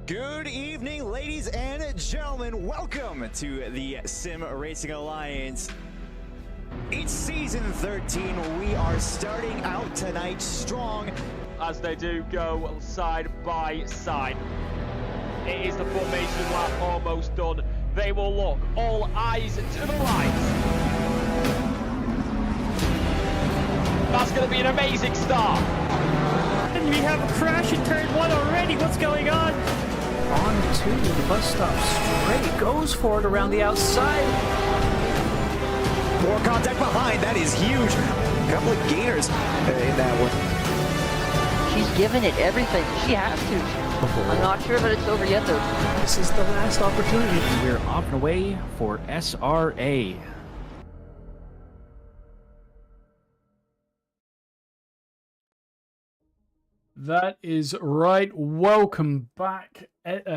Good evening, ladies and gentlemen. Welcome to the Sim Racing Alliance. It's season 13. We are starting out tonight strong. As they do go side by side. It is the formation lap almost done. They will look, all eyes to the lights. That's going to be an amazing start. And we have a crash in turn 1 already. What's going on? On to the bus stop straight. Goes for it around the outside. More contact behind. That is huge. A couple of gainers in that one. She's given it everything. She has to. I'm not sure that it's over yet, though. This is the last opportunity. We're off and away for SRA. That is right. Welcome back,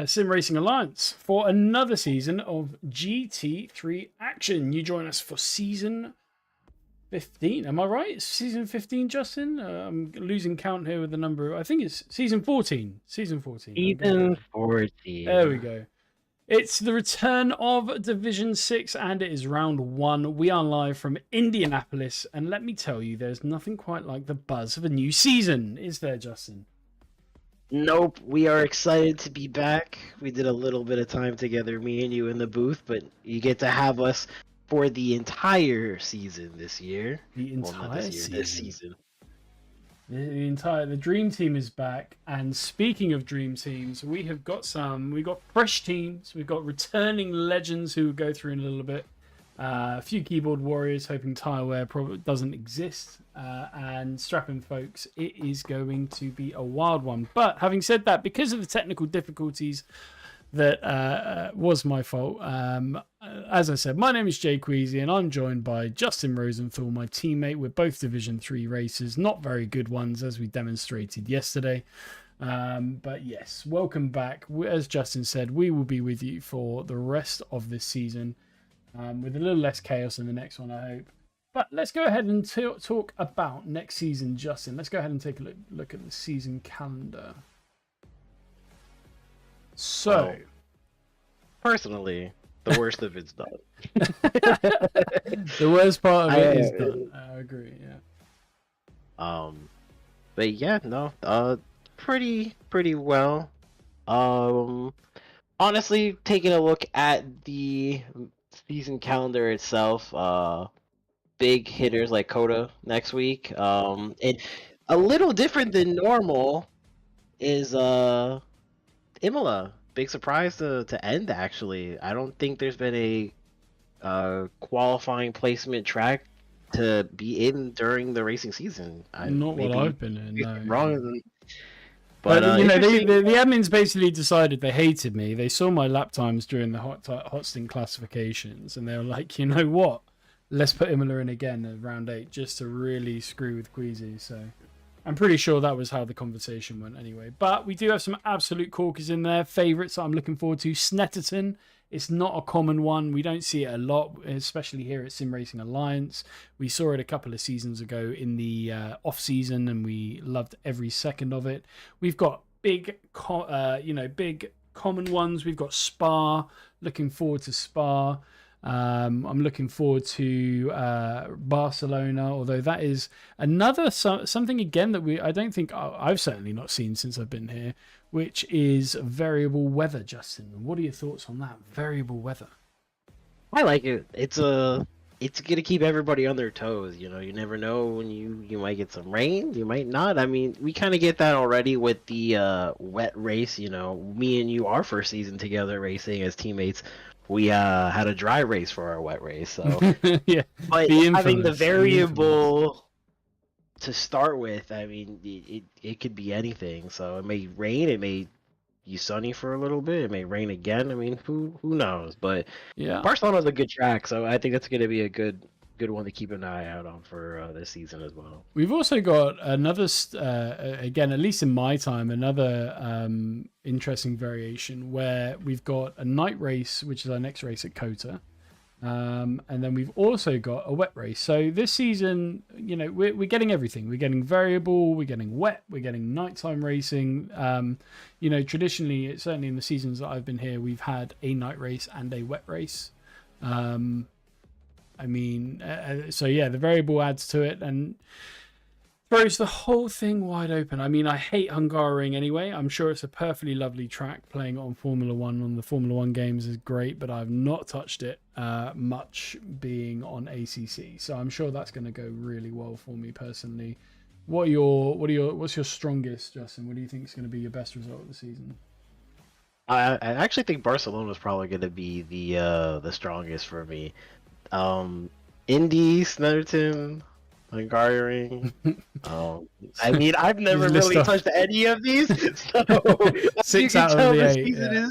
Sim Racing Alliance, for another season of GT3 action. You join us for season 15. Am I right? It's season 15, Justin? I'm losing count here with the number. I think it's season 14. Season 14. Season 14. There we go. It's the return of Division 6 and it is round 1. We are live from Indianapolis and let me tell you, there's nothing quite like the buzz of a new season. Is there, Justin? Nope, we are excited to be back. We did a little bit of time together, me and you in the booth, but you get to have us for the entire season this year. The entire well, not this year, season. this season. The dream team is back, and speaking of dream teams, we've got fresh teams, we've got returning legends who will go through in a little bit, a few keyboard warriors hoping Tireware probably doesn't exist, and strapping folks, it is going to be a wild one. But having said that, because of the technical difficulties that was my fault. As I said, my name is Jay Queasy, and I'm joined by Justin Rosenthal, my teammate. We're both Division 3 racers, not very good ones, as we demonstrated yesterday. But yes, welcome back. As Justin said, we will be with you for the rest of this season, with a little less chaos in the next one, I hope. But let's go ahead and talk about next season, Justin. Let's go ahead and take a look at the season calendar. So, personally, the worst of it's done. The worst part of it is done. I agree. Yeah. But yeah, no. Pretty well. Honestly, taking a look at the season calendar itself, big hitters like Coda next week. And a little different than normal is Imola. Big surprise to end, actually. I don't think there's been a qualifying placement track to be in during the racing season. Not what I've been in, no. Wrong. But you know, the admins basically decided they hated me. They saw my lap times during the hot stint classifications, and they were like, you know what? Let's put Imola in again at round 8 just to really screw with Queasy. So I'm pretty sure that was how the conversation went anyway. But we do have some absolute corkers in there. Favourites that I'm looking forward to. Snetterton. It's not a common one. We don't see it a lot, especially here at Sim Racing Alliance. We saw it a couple of seasons ago in the off-season, and we loved every second of it. We've got big common ones. We've got Spa. Looking forward to Spa. I'm looking forward to Barcelona, although that is another something again that I don't think I've certainly not seen since I've been here, which is variable weather. Justin, what are your thoughts on that variable weather? I like it. It's gonna keep everybody on their toes. You know, you never know when you might get some rain, you might not. I mean, we kind of get that already with the wet race. You know, me and you, our first season together racing as teammates. We had a dry race for our wet race, so yeah. But having the variable to start with, I mean, it could be anything. So it may rain, it may be sunny for a little bit, it may rain again. I mean, who knows? But yeah, Barcelona's a good track, so I think that's going to be a good one to keep an eye out on for this season as well. We've also got another, again, at least in my time, another interesting variation where we've got a night race, which is our next race at Kota. And then we've also got a wet race. So this season, you know, we're getting everything. We're getting variable, we're getting wet, we're getting nighttime racing. You know, traditionally, certainly in the seasons that I've been here, we've had a night race and a wet race. I mean, so yeah, the variable adds to it and throws the whole thing wide open. I mean, I hate Hungaroring anyway. I'm sure it's a perfectly lovely track. Playing it on Formula One, on the Formula One games is great, but I've not touched it much being on ACC. So I'm sure that's going to go really well for me personally. What's your strongest, Justin? What do you think is going to be your best result of the season? I actually think Barcelona is probably going to be the strongest for me. Indy, Snetterton, Hungaroring. I mean, I've never really touched any of these, so 6 out of the 8. Yeah.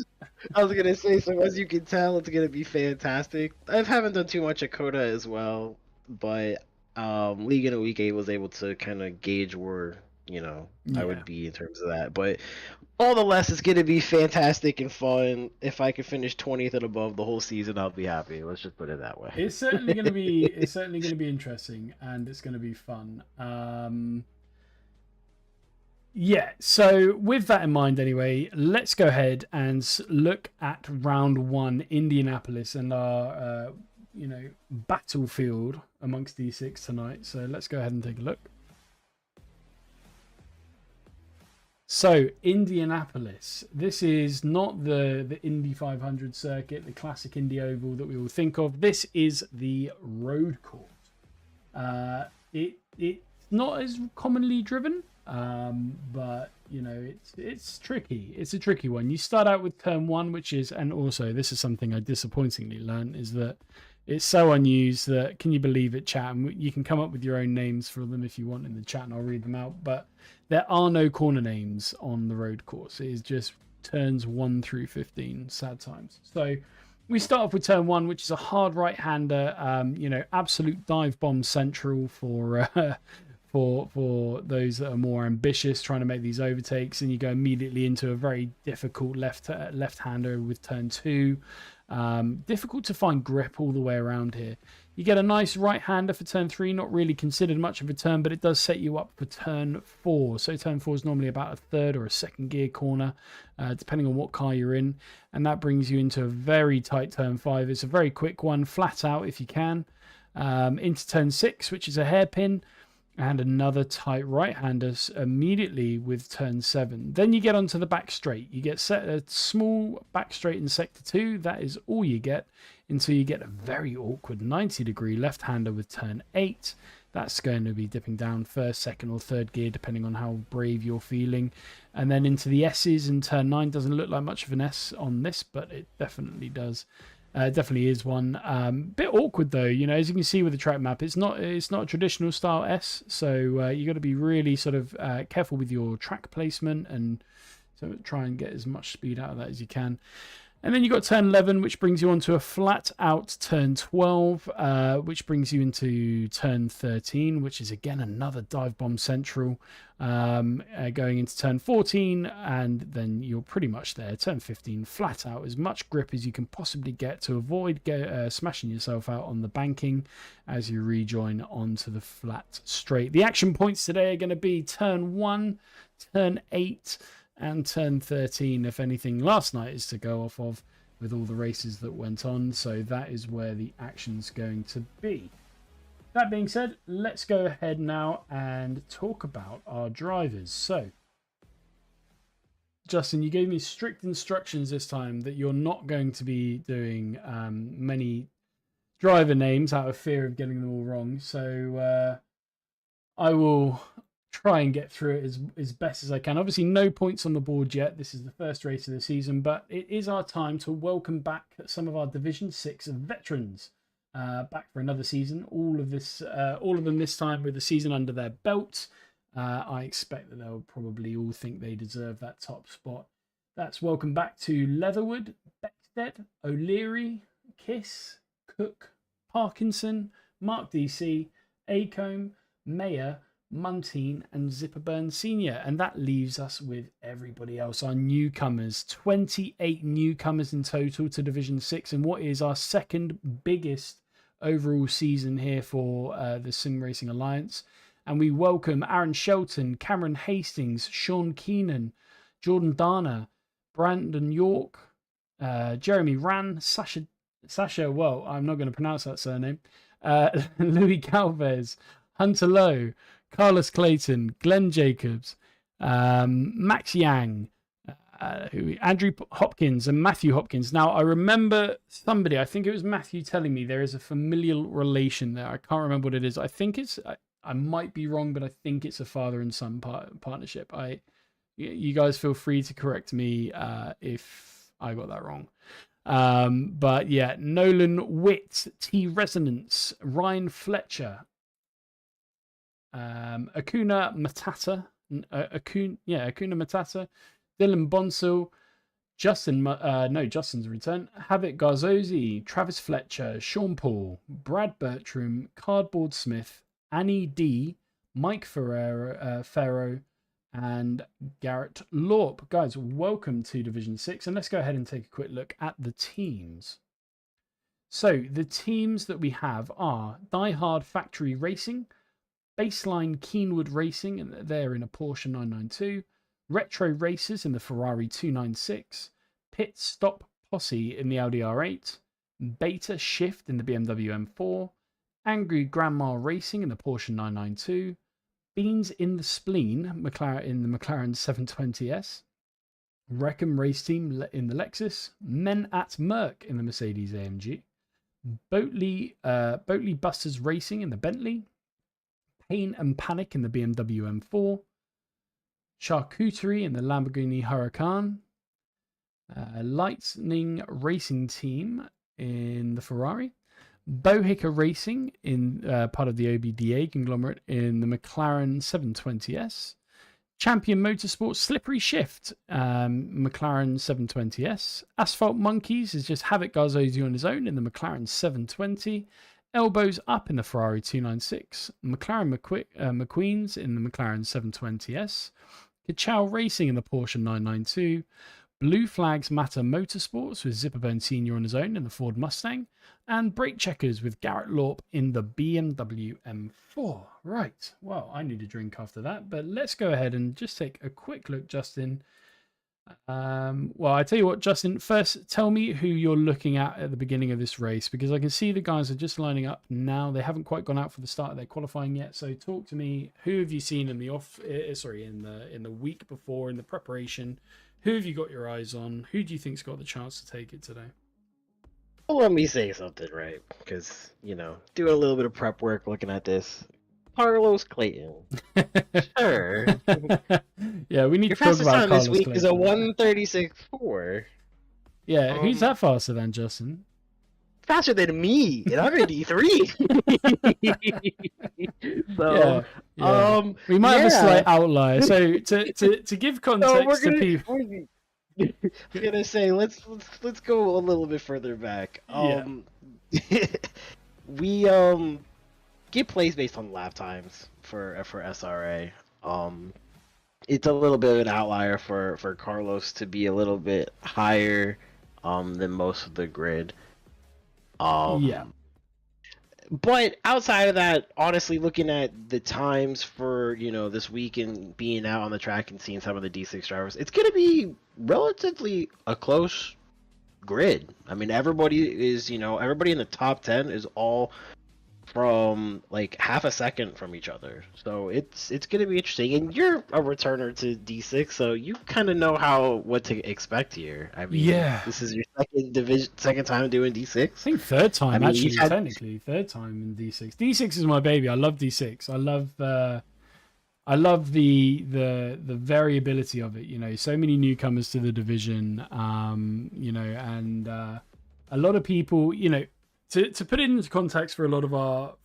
I was gonna say, so as you can tell, it's gonna be fantastic. I haven't done too much at Coda as well, but League in a Week 8 was able to kind of gauge where I would be in terms of that. But all the less, it's gonna be fantastic and fun. If I could finish 20th and above the whole season, I'll be happy. Let's just put it that way. It's certainly gonna be interesting and it's gonna be fun. Yeah, so with that in mind anyway, let's go ahead and look at round 1, Indianapolis, and our battlefield amongst D6 tonight. So let's go ahead and take a look. So Indianapolis, this is not the Indy 500 circuit, the classic Indy Oval that we all think of. This is the road course. It's not as commonly driven, but it's tricky. It's a tricky one. You start out with turn 1, which is, and also this is something I disappointingly learned, is that it's so unused that, can you believe it, chat? And you can come up with your own names for them if you want in the chat and I'll read them out. But there are no corner names on the road course. It is just turns 1 through 15, sad times. So we start off with turn 1, which is a hard right-hander, absolute dive bomb central for those that are more ambitious, trying to make these overtakes. And you go immediately into a very difficult left-hander with turn 2. Difficult to find grip all the way around here. You get a nice right-hander for turn 3, not really considered much of a turn, but it does set you up for turn 4. So turn 4 is normally about a third or a second gear corner, depending on what car you're in. And that brings you into a very tight turn 5. It's a very quick one, flat out if you can. Into turn 6, which is a hairpin. And another tight right-hander immediately with turn 7. Then you get onto the back straight. You get set a small back straight in sector 2. That is all you get until you get a very awkward 90-degree left-hander with turn 8. That's going to be dipping down first, second, or third gear, depending on how brave you're feeling. And then into the S's in turn 9. Doesn't look like much of an S on this, but it definitely does. Definitely is one. Bit awkward though, as you can see with the track map, it's not a traditional style S, so you got to be really sort of careful with your track placement and so try and get as much speed out of that as you can. And then you got turn 11, which brings you onto a flat out turn 12, which brings you into turn 13, which is again another dive bomb central, going into turn 14, and then you're pretty much there. Turn 15, flat out, as much grip as you can possibly get to avoid smashing yourself out on the banking as you rejoin onto the flat straight. The action points today are going to be turn 1, turn 8, and turn 13, if anything. Last night is to go off of with all the races that went on, so that is where the action's going to be. That being said, let's go ahead now and talk about our drivers. So, Justin, you gave me strict instructions this time that you're not going to be doing many driver names out of fear of getting them all wrong, so I will try and get through it as best as I can. Obviously, no points on the board yet. This is the first race of the season, but it is our time to welcome back some of our Division 6 veterans back for another season. All of them this time with the season under their belt. I expect that they'll probably all think they deserve that top spot. That's welcome back to Leatherwood, Beckstead, O'Leary, Kiss, Cook, Parkinson, Mark DC, Acombe, Mayer, Muntean, and Zipperburn Senior. And that leaves us with everybody else, our newcomers. 28 newcomers in total to Division 6, and what is our second biggest overall season here for the Sim Racing Alliance. And we welcome Aaron Shelton, Cameron Hastings, Sean Keenan, Jordan Dana, Brandon York, Jeremy Ran, Sasha, well, I'm not going to pronounce that surname, Louis Galvez, Hunter Lowe, Carlos Clayton, Glenn Jacobs, Max Yang, Andrew Hopkins, and Matthew Hopkins. Now, I remember somebody, I think it was Matthew, telling me there is a familial relation there. I can't remember what it is. I think it's, I might be wrong, but I think it's a father and son partnership. You guys feel free to correct me if I got that wrong. But yeah, Nolan Witt, T Resonance, Ryan Fletcher, Akuna Matata, Akuna Matata, Dylan Bonsil, Justin's return, Havoc Garzosi, Travis Fletcher, Sean Paul, Brad Bertram, Cardboard Smith, Annie D, Mike Ferro, and Garrett Lorp. Guys, welcome to Division 6, and let's go ahead and take a quick look at the teams. So, the teams that we have are Die Hard Factory Racing, Baseline Keenwood Racing, and they're in a Porsche 992, Retro Racers in the Ferrari 296, Pit Stop Posse in the Audi R8, Beta Shift in the BMW M4, Angry Grandma Racing in the Porsche 992, Beans in the Spleen in the McLaren 720S, Wreckham Race Team in the Lexus, Men at Merck in the Mercedes AMG, Boatley Busters Racing in the Bentley, Pain and Panic in the BMW M4, Charcuterie in the Lamborghini Huracan, Lightning Racing Team in the Ferrari, Bohicker Racing in part of the OBDA conglomerate in the McLaren 720S, Champion Motorsports Slippery Shift, McLaren 720S, Asphalt Monkeys is just Havoc Garzosi on his own in the McLaren 720, Elbows Up in the Ferrari 296, McLaren McQueen's in the McLaren 720S, Kachow Racing in the Porsche 992, Blue Flags Matter Motorsports with Zipperburn Senior on his own in the Ford Mustang, and Brake Checkers with Garrett Lorp in the BMW M4. Right, well, I need a drink after that, but let's go ahead and just take a quick look, Justin. Well, I tell you what, Justin, first tell me who you're looking at the beginning of this race, because I can see the guys are just lining up now. They haven't quite gone out for the start of their qualifying yet. So talk to me. Who have you seen in the in the week before, in the preparation? Who have you got your eyes on? Who do you think's got the chance to take it today? Well, let me say something, right? Because, doing a little bit of prep work looking at this. Carlos Clayton. Sure. Yeah, we need Your to talk fastest about time Carlos this week Clayton. is a 1:36.4. Yeah, who's that faster than, Justin? Faster than me, and I'm in D3. So, yeah. We might have a slight outlier. So to give context to people, we're gonna say let's go a little bit further back. We get plays based on lap times for SRA. It's a little bit of an outlier for Carlos to be a little bit higher than most of the grid. But outside of that, honestly, looking at the times for this week and being out on the track and seeing some of the D6 drivers, it's gonna be relatively a close grid. I mean, everybody is everybody in the top 10 is all from like half a second from each other, so it's gonna be interesting. And you're a returner to D6, so you kind of know what to expect here. I mean, this is your second time doing D6. I think third time, technically third time in D6. D6 is my baby. I love D6. I love the variability of it. So many newcomers to the division. And a lot of people, To put it into context for a lot of our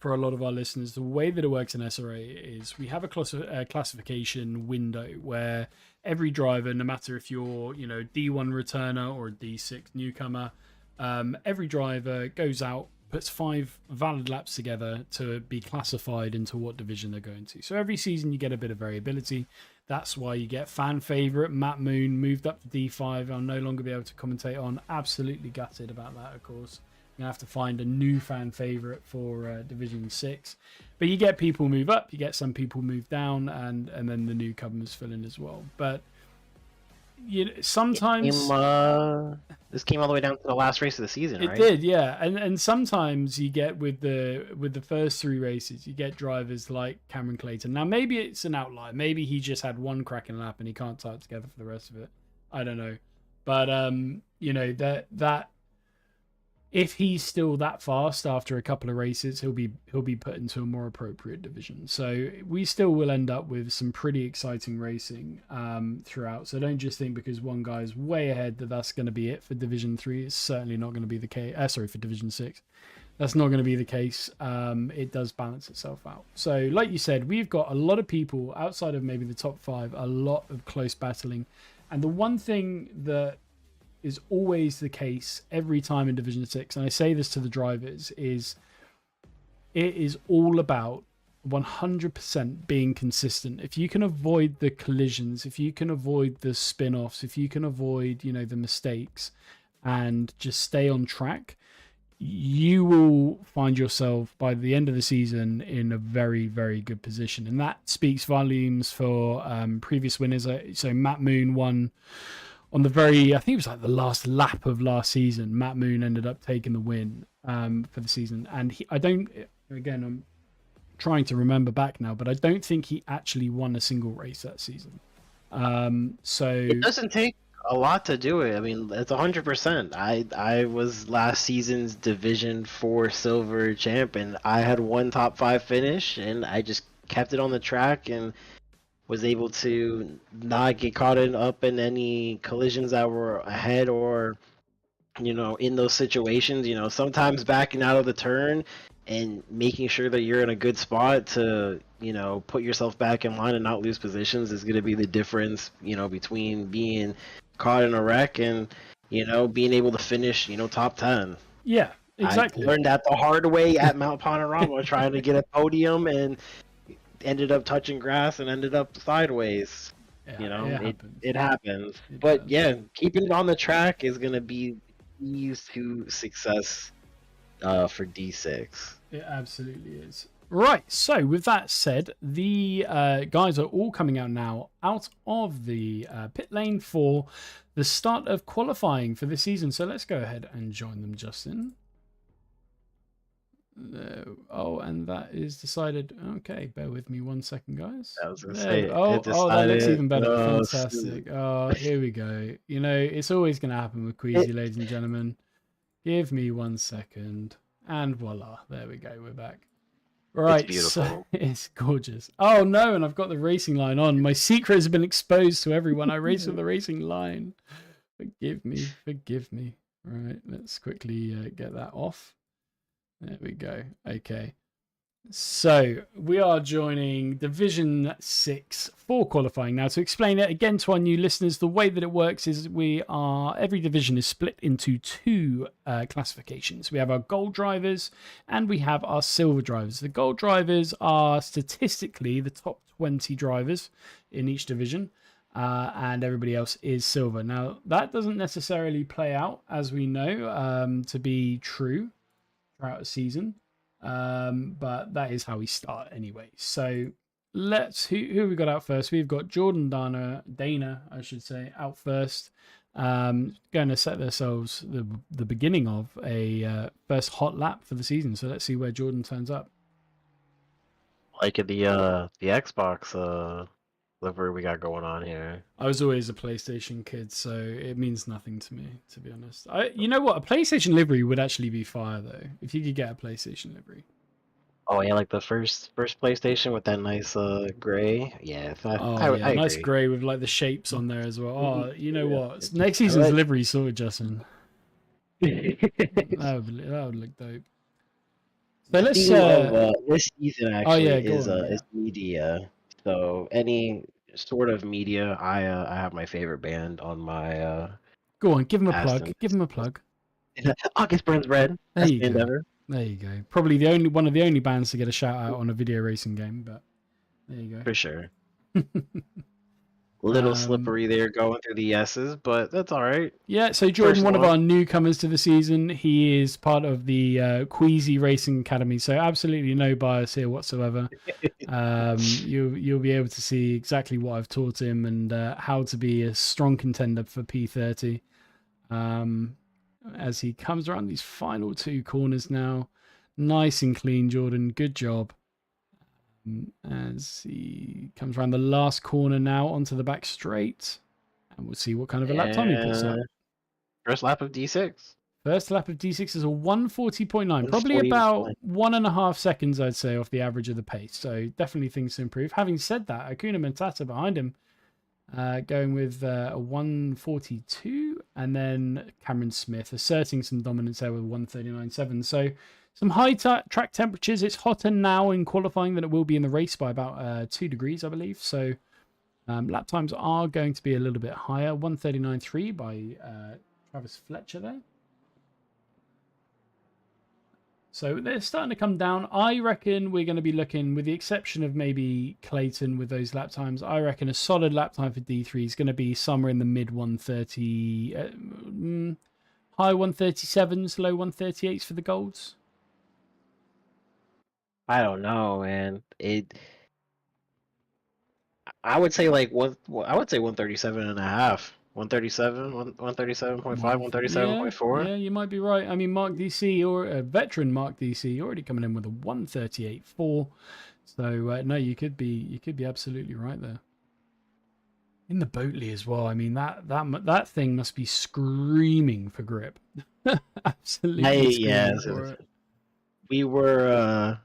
listeners, the way that it works in SRA is we have a classification window where every driver, no matter if you're D1 returner or a D6 newcomer, every driver goes out, puts 5 valid laps together to be classified into what division they're going to. So every season you get a bit of variability. That's why you get fan favorite Matt Moon moved up to D5. I'll no longer be able to commentate on. Absolutely gutted about that, of course. You're going to have to find a new fan favorite for Division 6. But you get people move up, you get some people move down, and then the newcomers fill in as well. But you know, sometimes this came all the way down to the last race of the season, right? it did, yeah. And sometimes you get with the first 3 races, you get drivers like Cameron Clayton. Now maybe it's an outlier. Maybe he just had one cracking lap and he can't tie it together for the rest of it. I don't know. But you know, that if he's still that fast after a couple of races, he'll be put into a more appropriate division. So we still will end up with some pretty exciting racing throughout. So don't just think because one guy's way ahead that's going to be it for Division 3. It's certainly not going to be the case. Sorry, for Division 6. That's not going to be the case. It does balance itself out. So like you said, we've got a lot of people outside of maybe the top 5, a lot of close battling. And the one thing that is always the case every time in Division 6, and I say this to the drivers, is it is all about 100% being consistent. If you can avoid the collisions, if you can avoid the spin-offs, if you can avoid, you know, the mistakes and just stay on track, you will find yourself by the end of the season in a very, very good position. And that speaks volumes for previous winners. So Matt Moon won on the I think it was like the last lap of last season. Matt Moon ended up taking the win for the season. And I'm trying to remember back now, but I don't think he actually won a single race that season. So it doesn't take a lot to do it. I mean, it's 100%. I was last season's Division 4 silver champ, and I had one top 5 finish, and I just kept it on the track and was able to not get caught up in any collisions that were ahead or, you know, in those situations. You know, sometimes backing out of the turn and making sure that you're in a good spot to, you know, put yourself back in line and not lose positions is going to be the difference, you know, between being caught in a wreck and, you know, being able to finish, you know, top 10. Yeah, exactly. I learned that the hard way at Mount Panorama, trying to get a podium, and ended up touching grass and ended up sideways. Yeah, you know, it happens. It But does. yeah, keeping it on the track is going to be keys to success for D6. It absolutely is. Right, so with that said, the guys are all coming out now out of the pit lane for the start of qualifying for the season. So let's go ahead and join them, Justin. Oh, and that is decided. Okay, bear with me 1 second, guys. I was gonna say, oh, that looks even better. Oh, Fantastic. Oh, here we go. You know, it's always going to happen with Queasy, ladies and gentlemen. Give me 1 second. And voila, there we go. We're back. Right, it's beautiful. So it's gorgeous. Oh no, and I've got the racing line on. My secret has been exposed to everyone. I race with the racing line. Forgive me. Forgive me. Right, let's quickly get that off. There we go. Okay. So we are joining Division 6 for qualifying. Now, to explain it again to our new listeners, the way that it works is every division is split into 2 classifications. We have our gold drivers and we have our silver drivers. The gold drivers are statistically the top 20 drivers in each division, and everybody else is silver. Now, that doesn't necessarily play out, as we know, to be true throughout a season. But that is how we start anyway. So who have we got out first? We've got Jordan Dana, I should say, out first. Going to set themselves the beginning of a first hot lap for the season. So let's see where Jordan turns up. Like the Xbox livery we got going on here. I was always a PlayStation kid, so it means nothing to me, to be honest. You know what? A PlayStation livery would actually be fire, though, if you could get a PlayStation livery. Oh yeah, like the first PlayStation with that nice gray. Yeah, I nice agree. grey with like the shapes on there as well. Oh, you know what? Next season's livery sorted, Justin. that would look dope. So let's. This season actually is media. So any sort of media, I have my favorite band on my. Go on, give him a plug. Give him a plug. August Burns Red. There you go. Ever. There you go. Probably one of the only bands to get a shout out on a video racing game, but there you go. For sure. Little slippery there going through the S's, but that's all right. Yeah, so Jordan, one of our newcomers to the season, he is part of the Queasy Racing Academy, so absolutely no bias here whatsoever. You'll be able to see exactly what I've taught him and how to be a strong contender for P30. As he comes around these final 2 corners now. Nice and clean, Jordan. Good job. As he comes around the last corner now onto the back straight. And we'll see what kind of a lap time he puts up. First lap of D6. First lap of D6 is a 140.9. Probably about 1.5 seconds, I'd say, off the average of the pace. So definitely things to improve. Having said that, Akuna Matata behind him going with a 142. And then Cameron Smith asserting some dominance there with 139.7. So some high track temperatures. It's hotter now in qualifying than it will be in the race by about 2 degrees, I believe. So lap times are going to be a little bit higher. 139.3 by Travis Fletcher there. So they're starting to come down. I reckon we're going to be looking, with the exception of maybe Clayton with those lap times, I reckon a solid lap time for D3 is going to be somewhere in the mid 130, high 137s, low 138s for the golds. I don't know, man. I would say like 137.5. 137, 137.5, 137.4. Yeah, you might be right. I mean, Mark DC, or veteran Mark DC, already coming in with a 138.4. So no, you could be absolutely right there. In the Boatley as well. I mean, that thing must be screaming for grip. Absolutely. Hey, yes. We were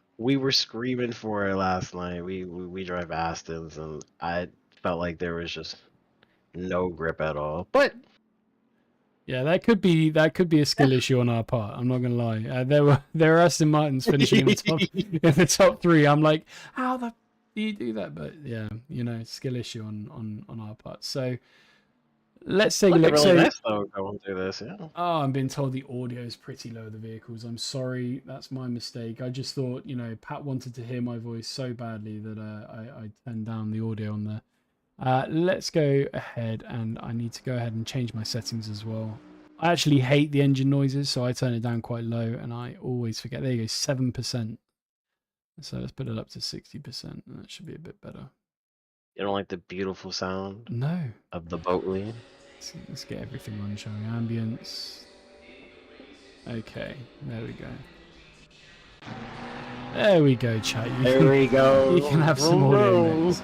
screaming for it last night. We drive Astons, and I felt like there was just no grip at all. But yeah, that could be a skill issue on our part. I'm not gonna lie. There were Aston Martins finishing in the top 3. I'm like, how the do you do that? But yeah, skill issue on our part. So let's take a look. Really nice though going through this. Yeah. Oh, I'm being told the audio is pretty low of the vehicles. I'm sorry, that's my mistake. I just thought, Pat wanted to hear my voice so badly that I turned down the audio on there. Let's go ahead, and I need to go ahead and change my settings as well. I actually hate the engine noises, so I turn it down quite low, and I always forget. There you go, 7%. So let's put it up to 60%. That should be a bit better. You don't like the beautiful sound? No. Of the Boatley? Let's get everything on, showing ambience. Okay, there we go. There we go, chat. We go. You can have some audio mix.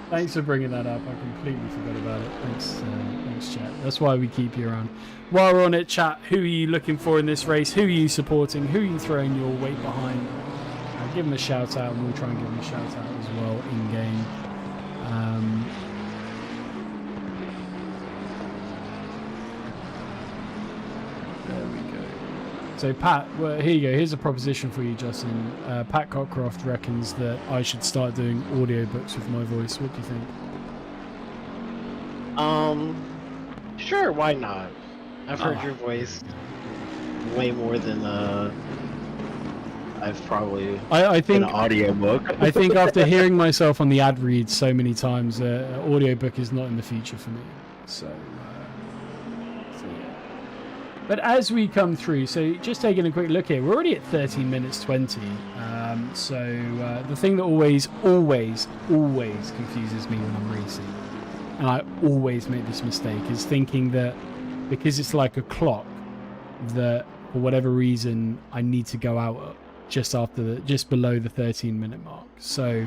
Thanks for bringing that up. I completely forgot about it. Thanks, chat. That's why we keep you around. While we're on it, chat, who are you looking for in this race? Who are you supporting? Who are you throwing your weight behind? Give them a shout out, and we'll try and give them a shout out as well in game. There we go. So Pat, well, here you go. Here's a proposition for you, Justin. Pat Cockcroft reckons that I should start doing audiobooks with my voice. What do you think? Sure, why not? I've heard your voice way more than I've probably I think an audiobook. I think after hearing myself on the ad read so many times, audiobook is not in the future for me. So yeah. But as we come through, so just taking a quick look here, we're already at 13 minutes 20. So the thing that always confuses me when I'm racing, and I always make this mistake, is thinking that because it's like a clock, that for whatever reason I need to go out just below the 13-minute mark. So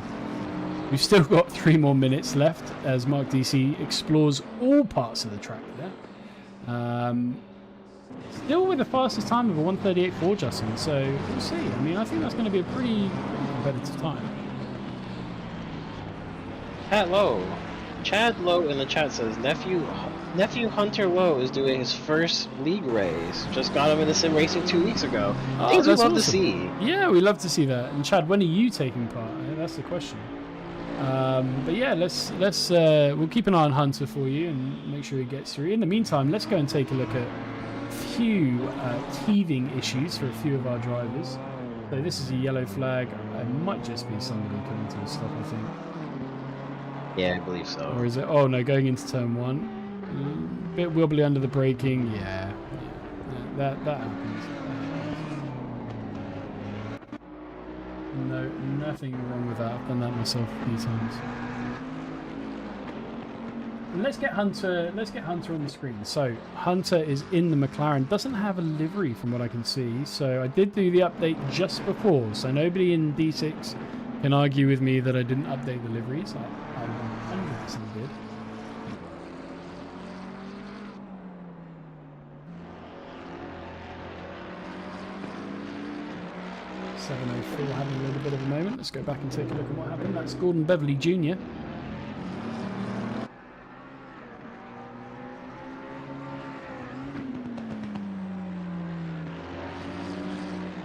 we've still got 3 more minutes left as Mark DC explores all parts of the track there. Still with the fastest time of a 138.4, Justin. So we'll see. I mean, I think that's going to be a pretty competitive time. Chad Lowe in the chat says nephew Hunter Lowe is doing his first league race. Just got him in the sim racing 2 weeks ago. Things we'd love to see. Yeah, we love to see that. And Chad, when are you taking part? That's the question. But yeah, let's we'll keep an eye on Hunter for you and make sure he gets through. In the meantime, let's go and take a look at a few teething issues for a few of our drivers. So this is a yellow flag. It might just be somebody coming to a stop, I think. Yeah, I believe so. Or is it? Oh no, going into turn 1. Bit wibbly under the braking. Yeah. That happens. No, nothing wrong with that. I've done that myself a few times. And let's get Hunter on the screen. So Hunter is in the McLaren. Doesn't have a livery from what I can see. So I did do the update just before. So nobody in D6 can argue with me that I didn't update the liveries. I 100% did. .704 having a little bit of a moment. Let's go back and take a look at what happened. That's Gordon Beverly Jr.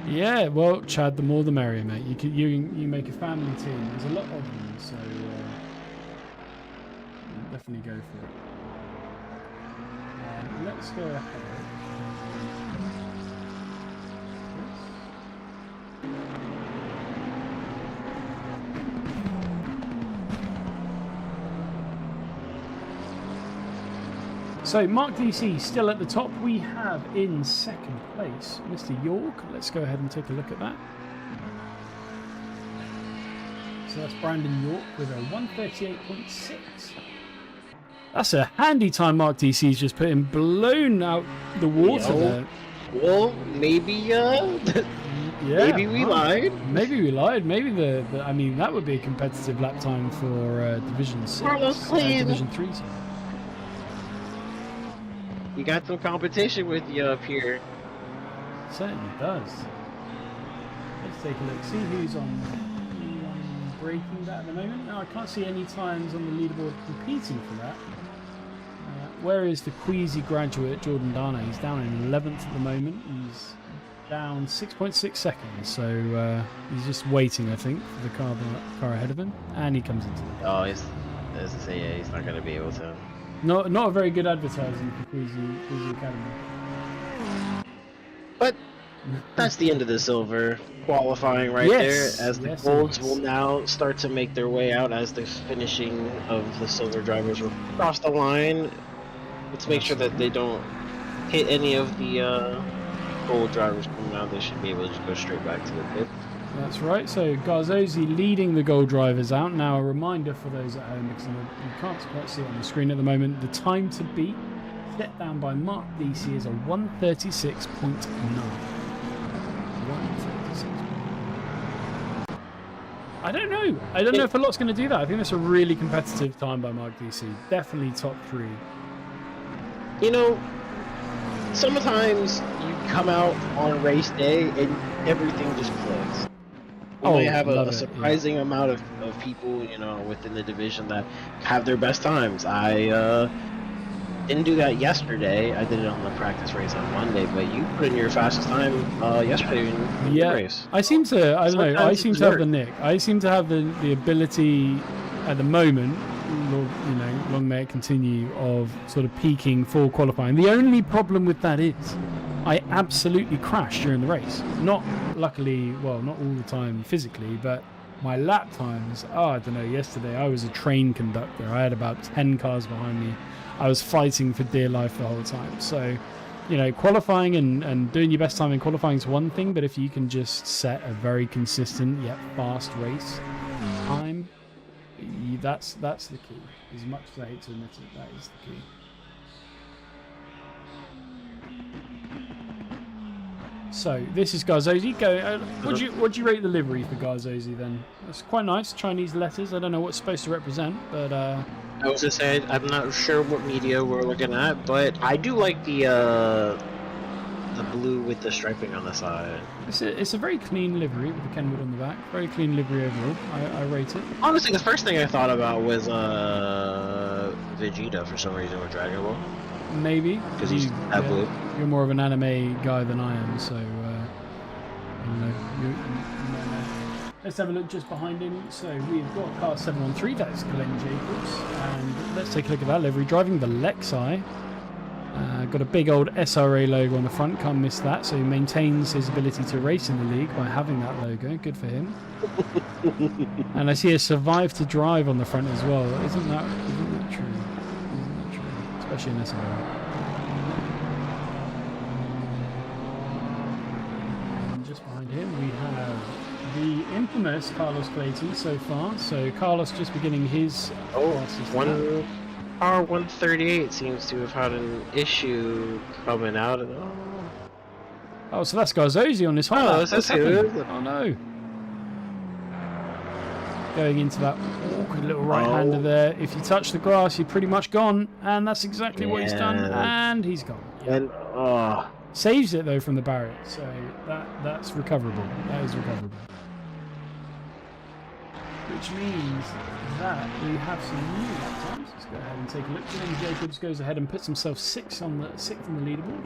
Yeah, well, Chad, the more the merrier, mate. You make a family team. There's a lot of them, so definitely go for it. Let's go ahead. So Mark DC still at the top. We have in second place Mr. York. Let's go ahead and take a look at that. So that's Brandon York with a 138.6. That's a handy time Mark DC's just put him blown out the water there. Well, maybe Yeah, maybe we lied. Maybe we lied. Maybe I mean, that would be a competitive lap time for Division 6. Division 3. Sorry. You got some competition with you up here. Certainly does. Let's take a look. See who's on breaking that at the moment. Now I can't see any times on the leaderboard competing for that. Where is the Queasy graduate Jordan Dana? He's down in 11th at the moment. He's down 6.6 seconds. So he's just waiting, I think, for the car ahead of him, and he comes into the car. Oh, he's not going to be able to. Not a very good advertising for Queasy Academy. But that's the end of the silver qualifying there, as the golds will now start to make their way out as the finishing of the silver drivers will cross the line. Let's make sure that they don't hit any of the gold drivers coming out. They should be able to just go straight back to the pit. That's right. So Garzosi leading the gold drivers out. Now a reminder for those at home, because you can't quite see it on the screen at the moment, the time to beat set down by Mark DC is a 136.9. 136. I don't know if a lot's going to do that. I think that's a really competitive time by Mark DC. Definitely top 3. You know, sometimes you come out on race day and everything just clicks. We have a surprising amount of people, you know, within the division that have their best times. I didn't do that yesterday. I did it on the practice race on Monday, but you put in your fastest time yesterday in the race. I seem to, I don't know, I seem to have the nick. I seem to have the ability at the moment, you know, long may it continue, of sort of peaking for qualifying. The only problem with that is I absolutely crashed during the race. Not luckily, well, not all the time physically, but my lap times, I don't know, yesterday I was a train conductor. I had about 10 cars behind me. I was fighting for dear life the whole time. So, you know, qualifying and doing your best time in qualifying is one thing, but if you can just set a very consistent yet fast race time, that's the key. As much as I hate to admit it, that is the key. So this is Garzosi. What do you rate the livery for Garzosi then? It's quite nice. Chinese letters. I don't know what it's supposed to represent, but I was just saying, I'm not sure what media we're looking at, but I do like the blue with the striping on the side. It's a very clean livery with the Kenwood on the back. Very clean livery overall. I rate it. Honestly, the first thing I thought about was Vegeta for some reason with Dragon Ball. Maybe. Because he's that blue. You're more of an anime guy than I am, so let's have a look just behind him. So we've got car 713, that's Glenn Jacobs, and let's take a look at that livery, driving the Lexi. Got a big old SRA logo on the front, can't miss that. So he maintains his ability to race in the league by having that logo. Good for him. And I see a survive to drive on the front as well. Isn't that true? Isn't that true? Especially in SRA. And just behind him we have the infamous Carlos Clayton so far. So Carlos just beginning his R138 seems to have had an issue coming out of Oh, so that's Garzosi on this hot lap. What's happened? Oh no. Going into that awkward little right-hander there. If you touch the grass, you're pretty much gone. And that's exactly what he's done. And he's gone. And saves it though from the barrier. So that's recoverable. That is recoverable. Which means that we have some new lap times. Let's go ahead and take a look. Dylan Jacobs goes ahead and puts himself sixth on the leaderboard.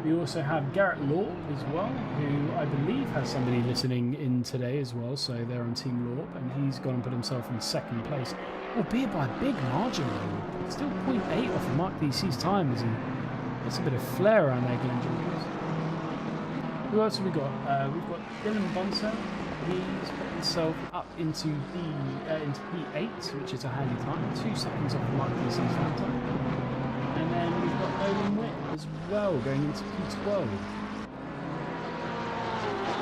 We also have Garrett Law as well, who I believe has somebody listening in today as well. So they're on Team Law, and he's gone and put himself in second place, albeit by a big margin though. Still 0.8 off of Mark DC's time as he gets a bit of flair around there, Glenn Jacobs. Who else have we got? We've got Dylan Bonser. He's put himself up into P8, which is a handy time, 2 seconds off Mark DC's lap time. And then we've got Nolan Witt as well, going into P12.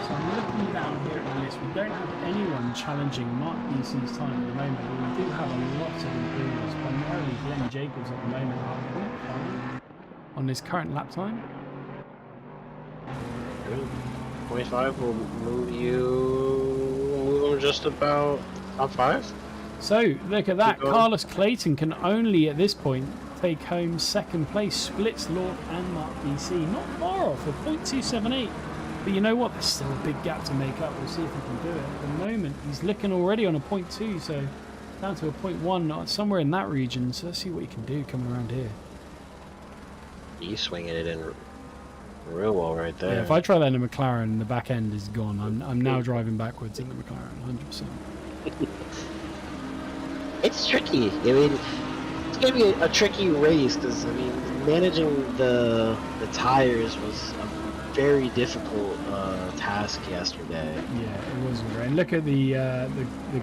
So I'm looking down here at the list. We don't have anyone challenging Mark DC's time at the moment, but we do have a lot of improvers, primarily Glenn Jacobs at the moment, on his current lap time. 25 will move him just about top 5. So look at that. Carlos Clayton can only at this point take home second place, splits Lord and Mark DC. Not far off, a 0.278. But you know what? There's still a big gap to make up. We'll see if he can do it. At the moment, he's looking already on a 0.2, so down to a 0.1, somewhere in that region. So let's see what he can do coming around here. He's swinging it in real well right there. Yeah, if I try that in a McLaren, the back end is gone. I'm now driving backwards in the McLaren, 100%. It's tricky. I mean, it's going to be a tricky race because, I mean, managing the tires was a very difficult task yesterday. Yeah, it was great. And look at the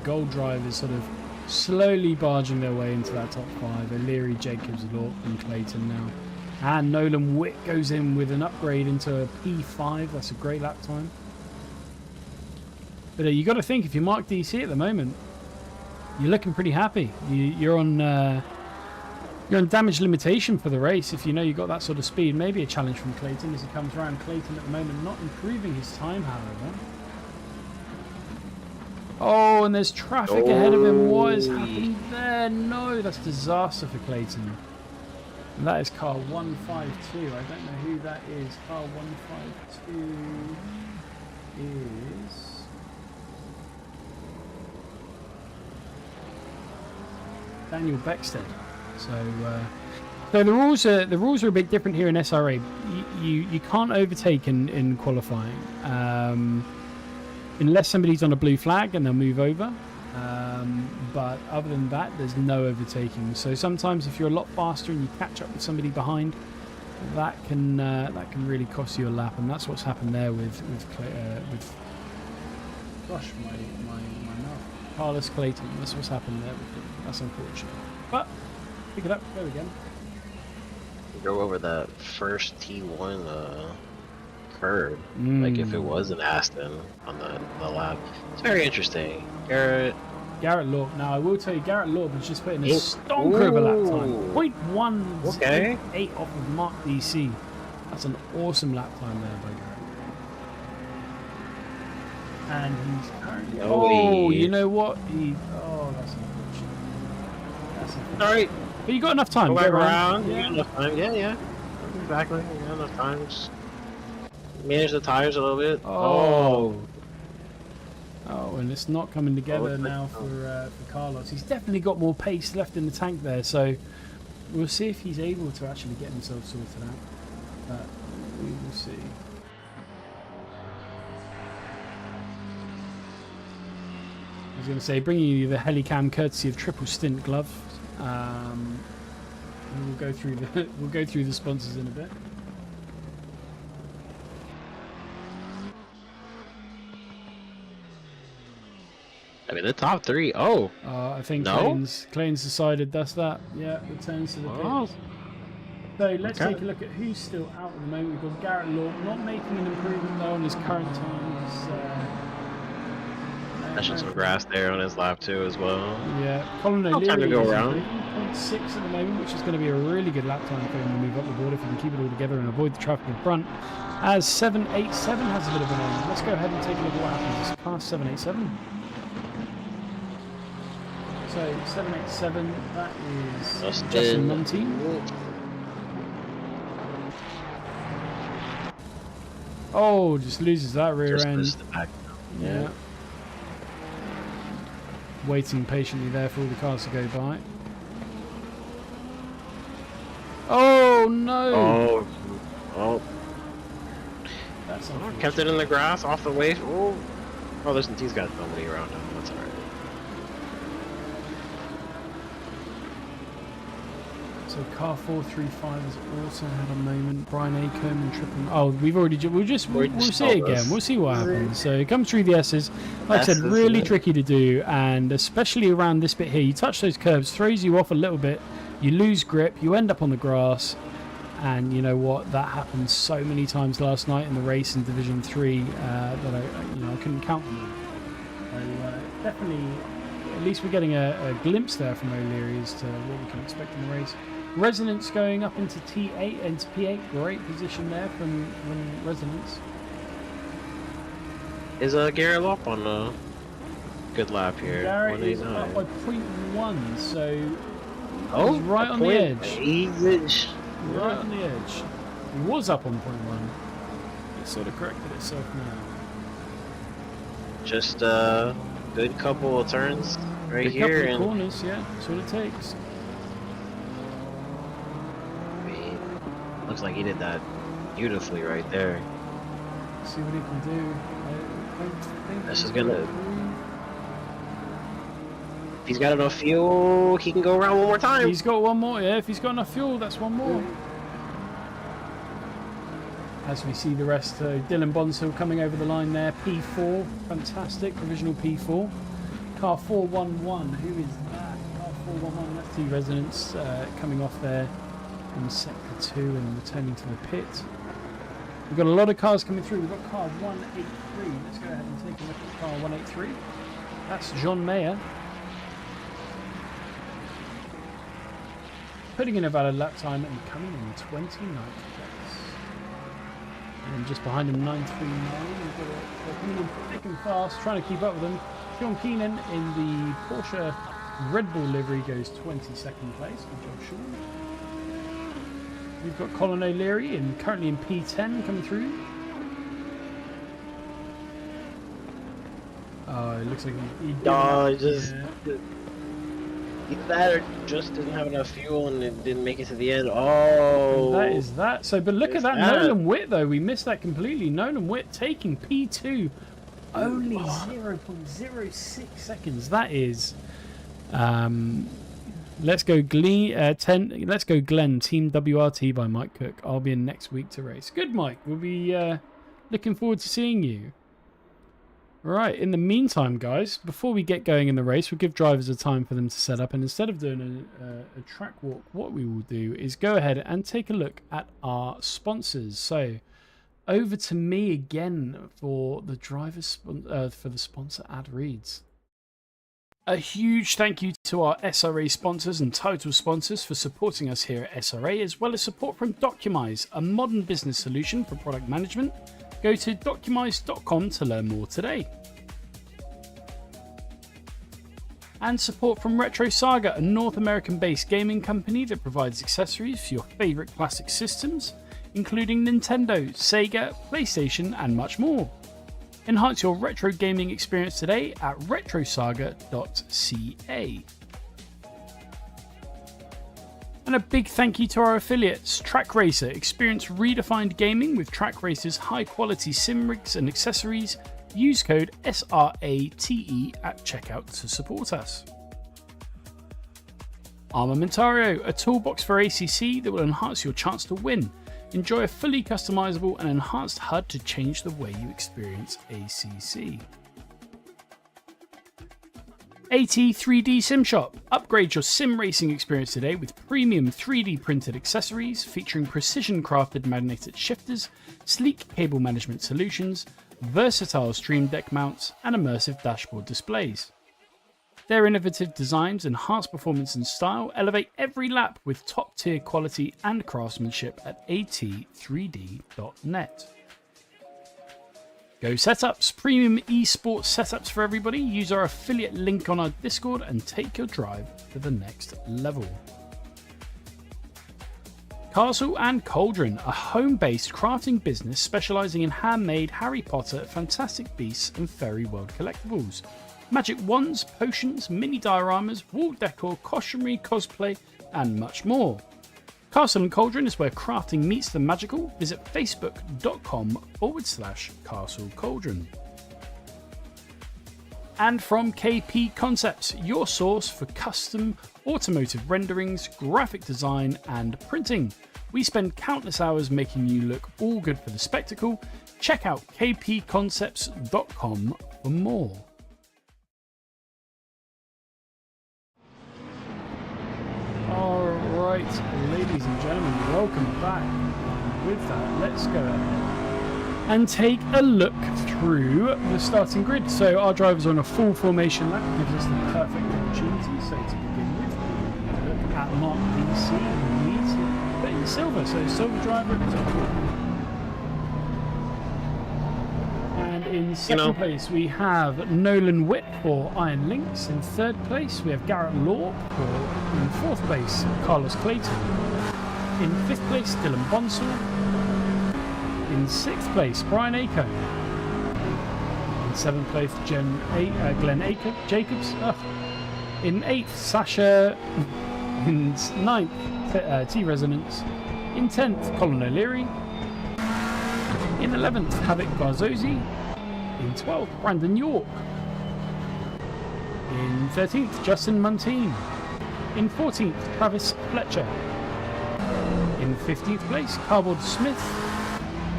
gold drivers sort of slowly barging their way into that top 5. O'Leary, Jacobs, Lort, and Clayton now. And Nolan Witt goes in with an upgrade into a P5. That's a great lap time. But you got to think, if you Mark DC at the moment, you're looking pretty happy. You're on damage limitation for the race. If you know you got that sort of speed, maybe a challenge from Clayton as he comes around. Clayton at the moment not improving his time, however. Oh, and there's traffic ahead of him. What is happening there? No, that's disaster for Clayton. And that is car 152. I don't know who that is. Car 152 is Daniel Beckstead. So the rules are a bit different here in SRA. You can't overtake in qualifying unless somebody's on a blue flag and they'll move over. But other than that, there's no overtaking. So sometimes if you're a lot faster and you catch up with somebody behind, that can really cost you a lap, and that's what's happened there with gosh, my mouth. Carlos Clayton. That's what's happened there with him. That's unfortunate. But pick it up, go again. Go over that first T1 curve, like if it was an Aston on the lap. It's very interesting. Garrett Law. Now I will tell you, Garrett Law was just putting a stonker of a lap time. 0.188 off of Mark DC. That's an awesome lap time there by Garrett. And he's currently. You know what? That's unfortunate. That's unfortunate. All right. But you got enough time. Go Get around. Yeah. You got enough time. Yeah. Exactly. You got enough time. Just manage the tires a little bit. Oh, and it's not coming together now for Carlos. He's definitely got more pace left in the tank there, so we'll see if he's able to actually get himself sorted out. But we will see. I was going to say, bringing you the Helicam courtesy of Triple Stint Glove. And we'll go through the sponsors in a bit. I mean, the top 3. Oh, I think no? Clayton's decided that's that. Yeah, returns to the pits. So let's take a look at who's still out at the moment. We've got Garrett Law, not making an improvement though on his current times. Touching some grass there on his lap too as well. Yeah, Colin No time to go O'Leary around. is 0.6 at the moment, which is going to be a really good lap time for him to move up the board if he can keep it all together and avoid the traffic in front. As 787 has a bit of an aim. Let's go ahead and take a look at what happens. It's past 787. So 787, that is Justin Monty. Oh, just loses that rear end. The back. Yeah. Waiting patiently there for all the cars to go by. Oh no! Oh. That's Kept it in the grass, off the way. Oh, listen, he's got nobody around him. That's alright. So car 435 has also had a moment. Brian Acomb and tripping. Oh, we'll see it again. We'll see what happens. So it comes through the S's. Like I said, really tricky to do, and especially around this bit here. You touch those curbs, throws you off a little bit. You lose grip. You end up on the grass, and you know what? That happened so many times last night in the race in Division 3 that I couldn't count them. So definitely, at least we're getting a glimpse there from O'Leary as to what we can expect in the race. Resonance going up into T8 and P8. Great position there from Resonance. Is Garrett up on a good lap here? Garrett is up by 0.1, so he's right on the edge. Jesus. Right on the edge. He was up on 0.1. It sort of corrected itself now. Just a good couple of turns right here. Couple of corners, yeah. That's what it takes. Looks like he did that beautifully right there. See what he can do. I don't think this is gonna. If he's got enough fuel, he can go around one more time. He's got one more, yeah. If he's got enough fuel, that's one more. As we see the rest, Dylan Bonsill coming over the line there. P4, fantastic, provisional P4. Car 411, who is that? Car 411, that's the Resonance coming off there in sector 2 and returning to the pit. We've got a lot of cars coming through. We've got car 183. Let's go ahead and take a look at car 183. That's John Mayer. Putting in a valid lap time and coming in 29th place. And just behind him, 939. We've got a coming in thick and fast, trying to keep up with them. Sean Keenan in the Porsche Red Bull livery goes 22nd place. Good job, Sean. We've got Colin O'Leary currently in P10 coming through. Oh, it looks like either that or just didn't have enough fuel and it didn't make it to the end. Oh, that is that. So, but look at that Nolan Witt though. We missed that completely. Nolan Witt taking P2, only 0.06 seconds. That is. Let's go Glenn. Let's go Glenn. Team WRT by Mike Cook. I'll be in next week to race. Good, Mike. We'll be looking forward to seeing you. Right. In the meantime, guys, before we get going in the race, we'll give drivers a time for them to set up. And instead of doing a track walk, what we will do is go ahead and take a look at our sponsors. So, over to me again for the drivers for the sponsor ad reads. A huge thank you to our SRA sponsors and title sponsors for supporting us here at SRA, as well as support from Documise, a modern business solution for product management. Go to documise.com to learn more today. And support from Retro Saga, a North American-based gaming company that provides accessories for your favourite classic systems, including Nintendo, Sega, PlayStation, and much more. Enhance your retro gaming experience today at retrosaga.ca. And a big thank you to our affiliates, Track Racer. Experience redefined gaming with Track Racer's high quality sim rigs and accessories. Use code SRATE at checkout to support us. Armamentario, a toolbox for ACC that will enhance your chance to win. Enjoy a fully customizable and enhanced HUD to change the way you experience ACC. AT3D Sim Shop. Upgrade your sim racing experience today with premium 3D printed accessories featuring precision crafted magnetic shifters, sleek cable management solutions, versatile stream deck mounts, and immersive dashboard displays. Their innovative designs enhance performance and style, elevate every lap with top tier quality and craftsmanship at at3d.net. Go Setups, premium esports setups for everybody. Use our affiliate link on our Discord and take your drive to the next level. Castle and Cauldron, a home-based crafting business specializing in handmade Harry Potter, Fantastic Beasts and Fairy World collectibles. Magic wands, potions, mini dioramas, wall decor, costumery, cosplay and much more. Castle and Cauldron is where crafting meets the magical. Visit facebook.com/Castle Cauldron. And from KP Concepts, your source for custom automotive renderings, graphic design, and printing. We spend countless hours making you look all good for the spectacle. Check out kpconcepts.com for more. Alright, ladies and gentlemen, welcome back. And with that, let's go ahead and take a look through the starting grid. So our drivers are on a full formation lap, gives us the perfect opportunity. So to begin with, we look at Mark DC, leads, but in silver, so silver driver at the top. And in second place, we have Nolan Witt for Iron Lynx. In third place, we have Garrett Law. In fourth place, Carlos Clayton. In fifth place, Dylan Bonsall. In sixth place, Brian Aco. In seventh place, Glenn Jacobs. In eighth, Sasha. In ninth, T-Resonance. In 10th, Colin O'Leary. In 11th, Havoc Barzosi. In 12th, Brandon York. In 13th, Justin Muntean. In 14th, Travis Fletcher. In 15th place, Cardboard Smith.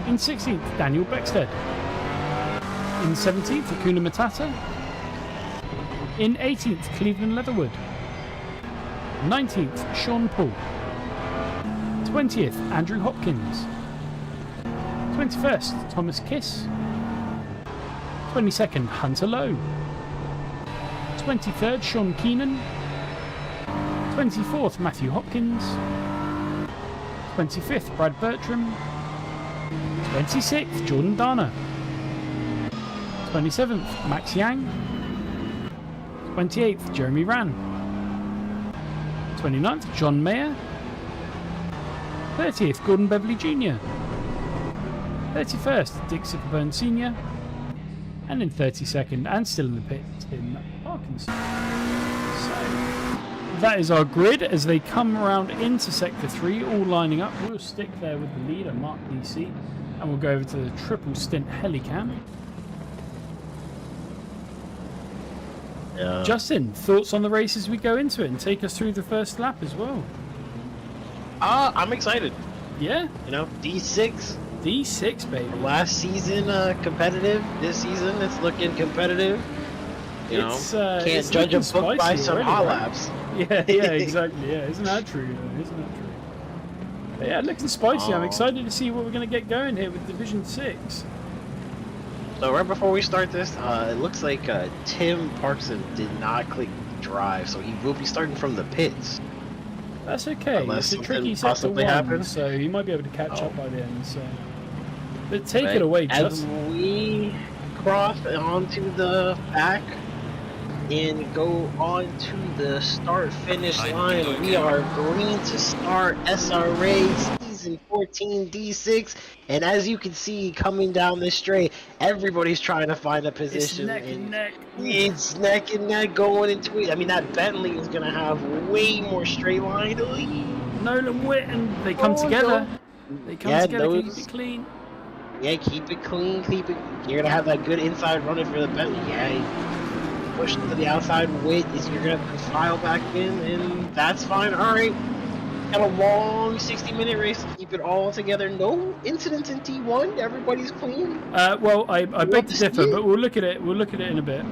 In 16th, Daniel Beckstead. In 17th, Akuna Matata. In 18th, Cleveland Leatherwood. 19th, Sean Paul. 20th, Andrew Hopkins. 21st, Thomas Kiss. 22nd, Hunter Lowe. 23rd, Sean Keenan. 24th, Matthew Hopkins. 25th, Brad Bertram. 26th, Jordan Dana. 27th, Max Yang. 28th, Jeremy Ran. 29th, John Mayer. 30th, Gordon Beverly Jr. 31st, Dick Sipperburn Sr. And in 32nd, and still in the pit, Tim Parkinson. So, that is our grid as they come around into Sector 3, all lining up. We'll stick there with the leader, Mark DC, and we'll go over to the triple stint helicam. Justin, thoughts on the race as we go into it, and take us through the first lap as well? I'm excited. Yeah? D6. D6, baby. Last season, competitive. This season, it's looking competitive. Can't judge a book by some hot laps. Yeah, exactly. Yeah, isn't that true? But yeah, looking spicy. I'm excited to see what we're going to get going here with Division 6. So right before we start this, it looks like Tim Parkinson did not click drive, so he will be starting from the pits. That's okay. Unless it's a tricky sector 1, happens. so he might be able to catch up by the end. So, but take it away, Justin. As we cross onto the back and go on to the start-finish line, we are green to start SRA Season 14 D6. And as you can see, coming down this straight, everybody's trying to find a position. It's neck and neck. It's neck and neck going into it. I mean, that Bentley is going to have way more straight line. Nolan Witt, and they come together. They come together, keep it clean. Yeah, keep it clean. You're going to have that good inside running for the Bentley. Yeah. push to the outside. Wait, is you're gonna have to file back in, and that's fine. All right. Got a long 60-minute race to keep it all together. No incidents in T1. Everybody's clean. Well, I beg to differ, but we'll look at it. We'll look at it in a bit.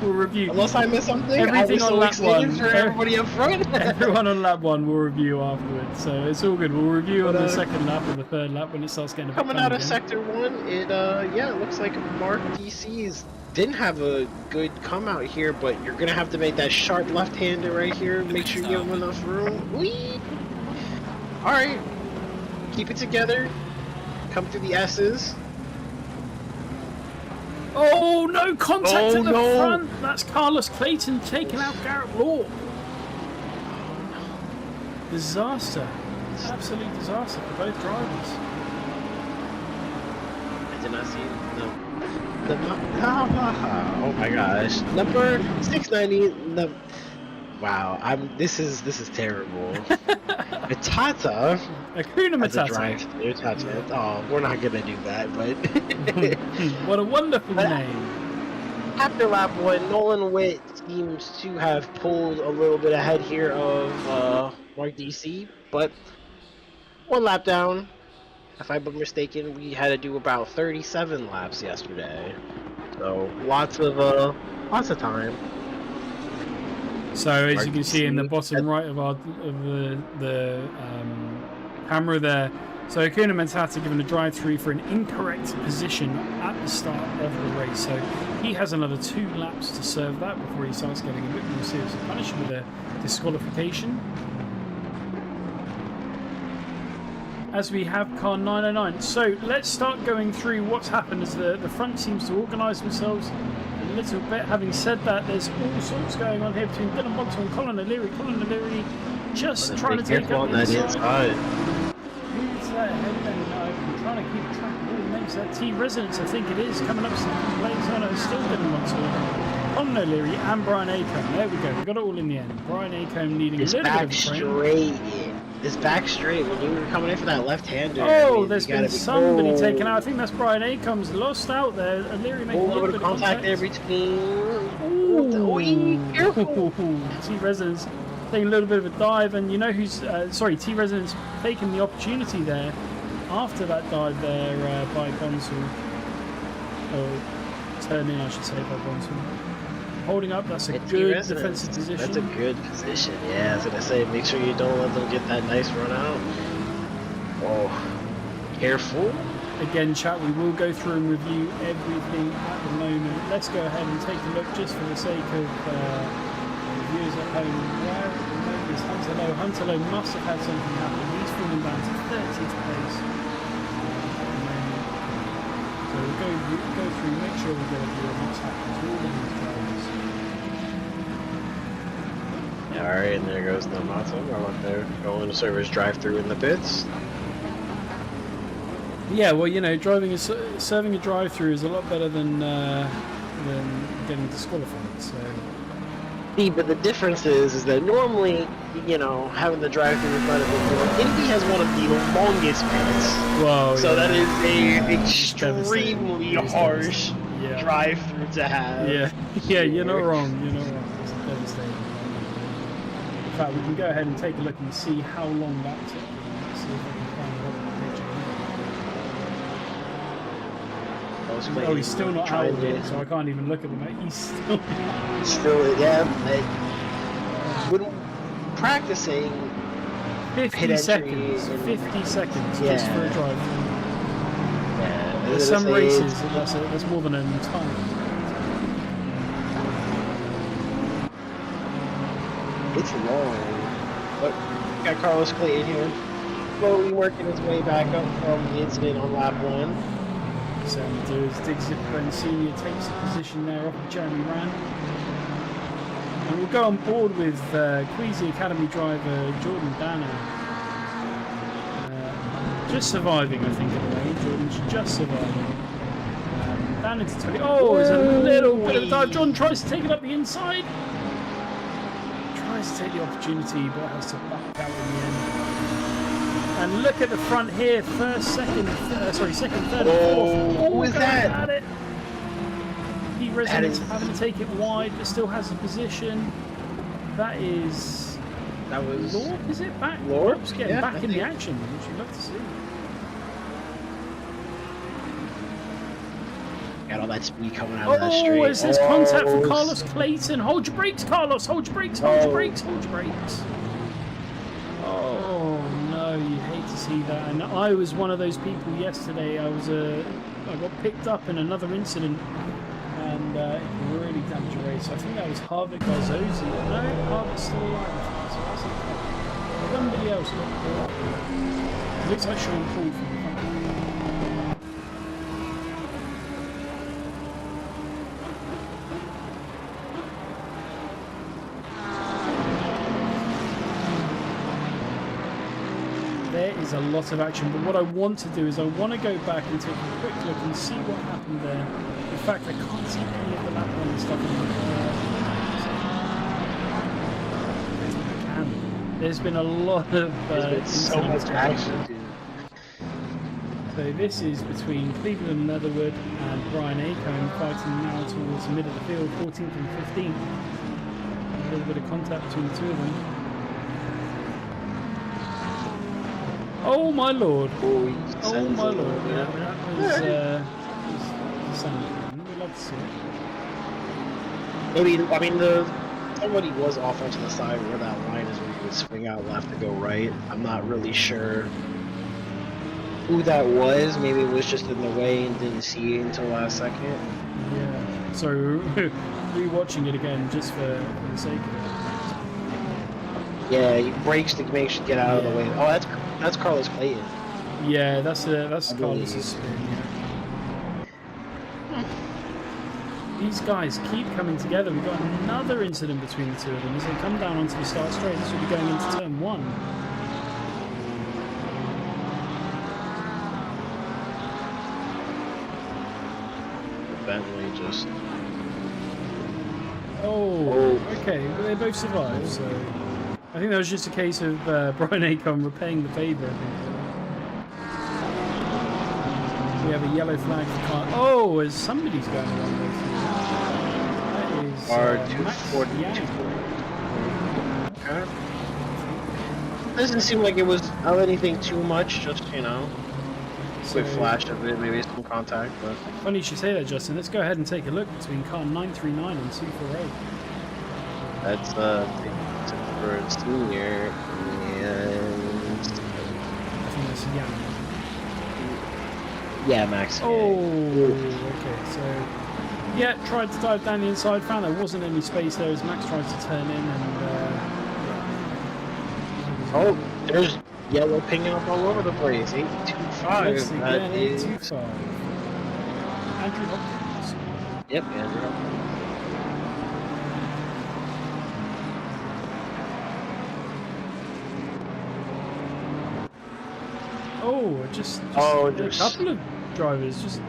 We'll review. Unless I missed something. Everything on lap 1. For everybody up front. Everyone on lap 1 we'll review afterwards. So it's all good. We'll review on the second lap or the third lap when it starts getting a bit coming out of again. sector 1, it looks like Mark DC's didn't have a good come out here, but you're gonna have to make that sharp left-hander right here. Make sure you have enough room. Whee! All right, keep it together. Come through the S's. Oh no! Contact Oh, at the no. front. That's Carlos Clayton taking out Garrett Law. Disaster. Absolute disaster for both drivers. I did not see oh my gosh, number 690. Wow, this is terrible. Matata. Akuna Matata. Oh, we're not gonna do that, but What a wonderful name. after lap 1, Nolan Witt seems to have pulled a little bit ahead here of Mark DC, but 1 lap down. If I'm not mistaken, we had to do about 37 laps yesterday, so lots of time. So as Mark you can see in the DC. bottom right of the camera there, so Akuna Matata given a drive-through for an incorrect position at the start of the race. So he has another 2 laps to serve that before he starts getting a bit more seriously punished with a disqualification. As we have car 909. So let's start going through what's happened as the front seems to organise themselves a little bit. Having said that, there's all sorts going on here between Dylan Bonton and Colin O'Leary. Colin O'Leary just trying to take up the inside. Who's that ahead then? I'm trying to keep track of all the names. That T Residence, I think it is, coming up second place. Oh no, it's still Dylan Bonton. Colin O'Leary and Brian Acombe. There we go. We got it all in the end. Brian Acombe leading a little bit of a train. It's back straight when you were coming in for that left-hander. Oh, there's been somebody taken out. I think that's Brian Acombe's lost out there. O'Leary making a little bit of contact there between. Ooh. Careful. T Residence taking a little bit of a dive, and you know who's T Residence taking the opportunity there after that dive there by Bonsall. Oh, turn in, I should say, by Bonsall. Holding up, that's a good defensive position. That's a good position. Yeah, I was gonna say, make sure you don't let them get that nice run out. Oh, careful. Again, chat, we will go through and review everything at the moment. Let's go ahead and take a look just for the sake of viewers at home. Where at the moment is Hunter Lowe? Hunter Lowe must have had something happen. He's fallen down to 30th place. So we'll go through, make sure we get a view of what's happening to all of these drivers. Alright, and there goes Namato. They're going to service drive-through in the pits. Yeah, well, you know, serving a drive-through is a lot better than getting disqualified. So. See, but the difference is that normally, you know, having the drive-through is not a big deal. Indy has one of the longest pits. Whoa. So yeah. that is a extremely harsh drive-through to have. Yeah, yeah, you're not wrong. You're not wrong. It's devastating. In fact, we can go ahead and take a look and see how long that took. Let's see if I can find what the picture. Oh, he's still not out of it, so I can't even look at him. He's still. When practicing 50 seconds. 50 seconds just for a drive. Yeah. There's some races that's more than an entire. It's long. But got Carlos Clayton here, slowly working his way back up from the incident on lap 1. So does Diggs Zipman Senior takes a position there off of Jeremy Rand. And we'll go on board with Queasy Academy driver Jordan Danner. Just surviving, I think, at the moment. Jordan's just surviving. Down into 20. Oh, there's a little bit of a dive. Jordan tries to take it up the inside. Tries to take the opportunity, but has to back out in the end. And look at the front here. Second, third, and fourth. Who is that? At it. GP Residence having to take it wide, but still has the position. That was Lorp, is it? Lorp's getting back in the action, which you'd love to see. Got all that speed coming out of that straight. Oh, is this contact for Carlos Clayton? Hold your brakes, Carlos. Hold your brakes. Hold your brakes. Hold your brakes. Oh no, you hate to see that. And I was one of those people yesterday. I got picked up in another incident, and it really damaged the race. I think that was Harvick Garzosi. No, Harvick's still alive. So that's okay. Somebody else got caught. It looks like Sean Paul from the front. There is a lot of action, but what I want to do is I want to go back and take a quick look and see what happened there. In fact, I can't see any of the lap one and stuff. There's been a lot of so much action, dude. So this is between Cleveland Leatherwood and Brian Acomb fighting now towards the middle of the field, 14th and 15th. A little bit of contact between the two of them. Oh my lord! Oh my lord! Yeah, that was something. We'd love to see it. Maybe somebody was off onto the side where that line is, where you would swing out left to go right. I'm not really sure who that was. Maybe it was just in the way and didn't see it until last second. Yeah. So rewatching it again just for the sake of it. Yeah, he brakes to make sure to get out of the way. Oh, that's Carlos Clayton. Yeah, that's Carlos's spin. Yeah. These guys keep coming together. We've got another incident between the two of them as they come down onto the start straight. This will be going into turn 1. Bentley just. Oh, okay. Well, they both survived, so I think that was just a case of Brian Acomb repaying the favour. We have a yellow flag for car. Oh, as somebody's going along with that is Okay. Doesn't seem like it was anything too much. Just quick flash of it, maybe some contact. But funny you should say that, Justin. Let's go ahead and take a look between car 939 and 248. That's for a senior, and I think that's Yang. Yeah, Max. Oh, okay. So, yeah, tried to dive down the inside, found there wasn't any space there as Max tried to turn in, and oh, there's yellow pinging up all over the place. 825. yes, again, 825. Andrew Hopkins. Yep, Andrew Hopkins. Oh, just a couple of drivers just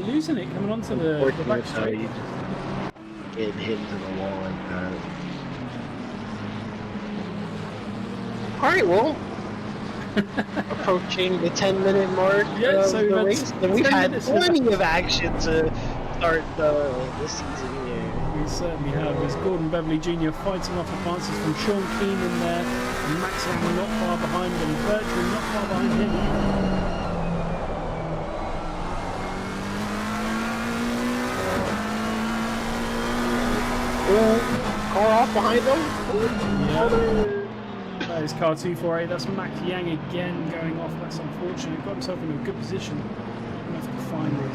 losing it coming onto the back straight. Getting hit into the wall like that. Alright, well, approaching the 10-minute mark of the race, and we've had plenty of action to start the season here. We certainly have. There's Gordon Beverly Jr. fighting off advances from Sean Keenan there, and Max Young not far behind him, and Bertrand not far behind him either. Car off behind them. Yeah. That is car 248. That's Max Yang again going off. That's unfortunate. Got himself in a good position. We'll have to find it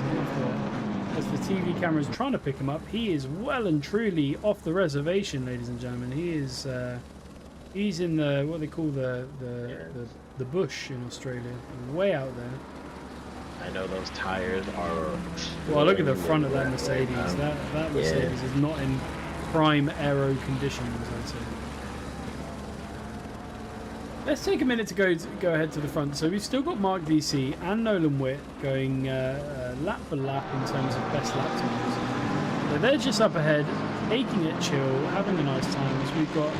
as the TV camera is trying to pick him up. He is well and truly off the reservation, ladies and gentlemen. He is he's in the what they call the bush in Australia, way out there. I know those tires are. Well, look at the front of that Mercedes. That Mercedes is not in prime aero conditions, I'd say. Let's take a minute to go ahead to the front. So we've still got Mark DC and Nolan Witt going lap for lap in terms of best lap times. So they're just up ahead, taking it chill, having a nice time. So we've got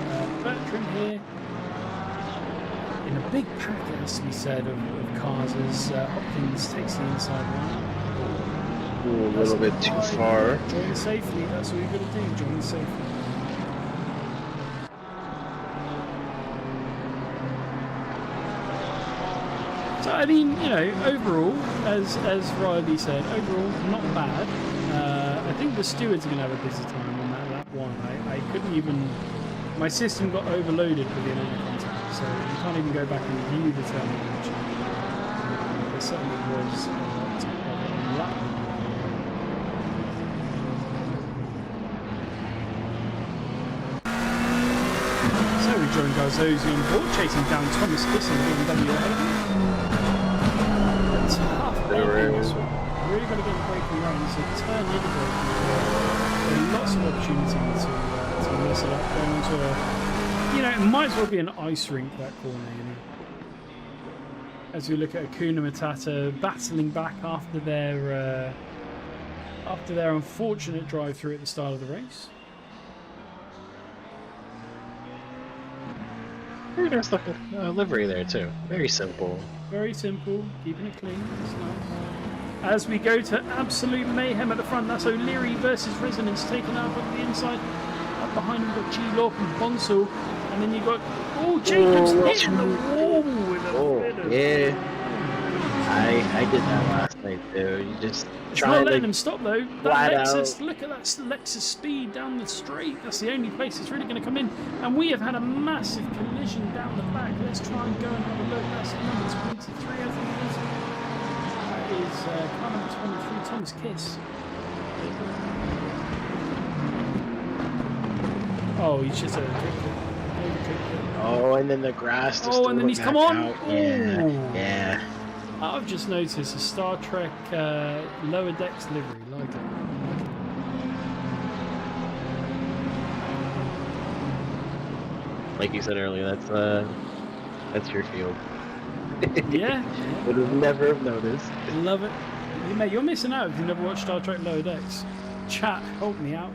Bertrand here in a big pack, it has to be said, of cars as Hopkins takes the inside line. Ooh, a little bit too far. Join safely. That's what you've got to do. Join safely. So I mean, you know, overall, as Riley said, overall not bad. I think the stewards are going to have a busy time on that lap one. I couldn't even. My system got overloaded with the amount of content, so you can't even go back and view the termination. There certainly was a lot of lap. So we join Garzozi on board, chasing down Thomas Kiss and BMW ahead of him. Tough braking this one. Really got to get the braking right, so turn in the braking. Lots of opportunity to mess it up, going into a, you know, it might as well be an ice rink, that corner, you know. As we look at Akuna Matata battling back after their unfortunate drive through at the start of the race. Very nice looking livery there too. Very simple. Very simple, keeping it clean. It's nice. As we go to absolute mayhem at the front, that's O'Leary versus Resonance taken out on the inside. Up behind him, we've got G-Lock and Bonsall. And then you got, Jacobs hitting the wall with a bit of... Yeah. I did that last night too. You just it's try not to letting him stop though. That flat Lexus, out. look at that Lexus speed down the straight. That's the only place it's really going to come in. And we have had a massive collision down the back. Let's try and go and have a look. That's number 23, I think it is. That is car number 23, Thomas Kiss. Oh, he's just a Oh, and then the grass. Just and then he's come on. Out. Yeah, Ooh. yeah. I've just noticed a Star Trek lower decks livery. Like it. Like you said earlier, that's your field. Yeah. Would have never have noticed. Love it. Mate, you're missing out if you've never watched Star Trek Lower Decks. Chat, help me out.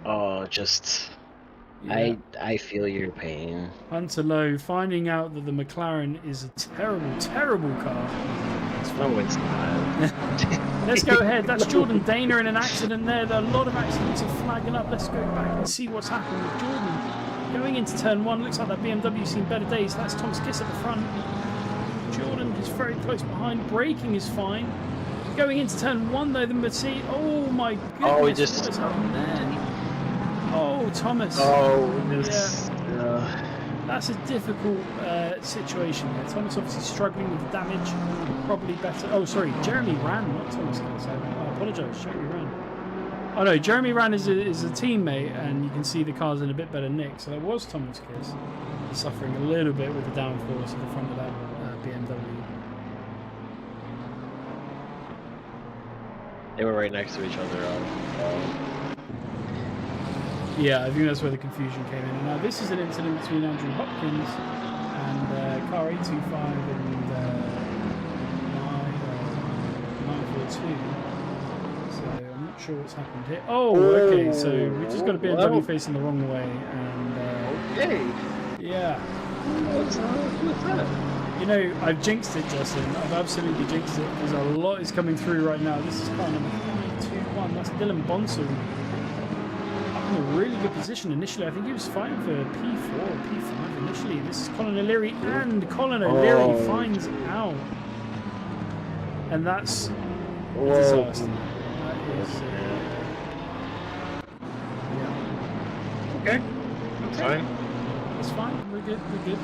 Oh, just Yeah. I feel your pain. Hunter Lowe finding out that the McLaren is a terrible, terrible car. No, it's not. Let's go ahead. That's Jordan Dana in an accident there. There are a lot of accidents are flagging up. Let's go back and see what's happened with Jordan. Going into turn one, looks like that BMW's seen better days. That's Thomas Kiss at the front. Jordan is very close behind. Braking is fine. Going into turn one though, the Mercedes. Oh my goodness. Oh, he just. What's happened there? Oh, Thomas. Oh, this. That's a difficult situation there. Thomas obviously struggling with the damage. Probably better. Oh, sorry. Jeremy Ran, not Thomas. I apologise. Jeremy Ran. Oh no, Jeremy Ran is a teammate, and you can see the car's in a bit better nick. So that was Thomas Kiss suffering a little bit with the downforce at the front of that BMW. They were right next to each other. Yeah, I think that's where the confusion came in. Now this is an incident between Andrew Hopkins and car 825 and 942. So I'm not sure what's happened here. Oh, okay. So we just got a BMW facing the wrong way, and Okay. yeah. What's that? You know, I've jinxed it, Justin. I've absolutely jinxed it because a lot is coming through right now. This is car number 321. That's Dylan Bonsall. A really good position initially. I think he was fighting for P4 or P5 initially. This is Colin O'Leary, and Colin O'Leary finds out. And that's a disaster. That is... yeah. Okay. That's fine. It's fine. We're good. We're good.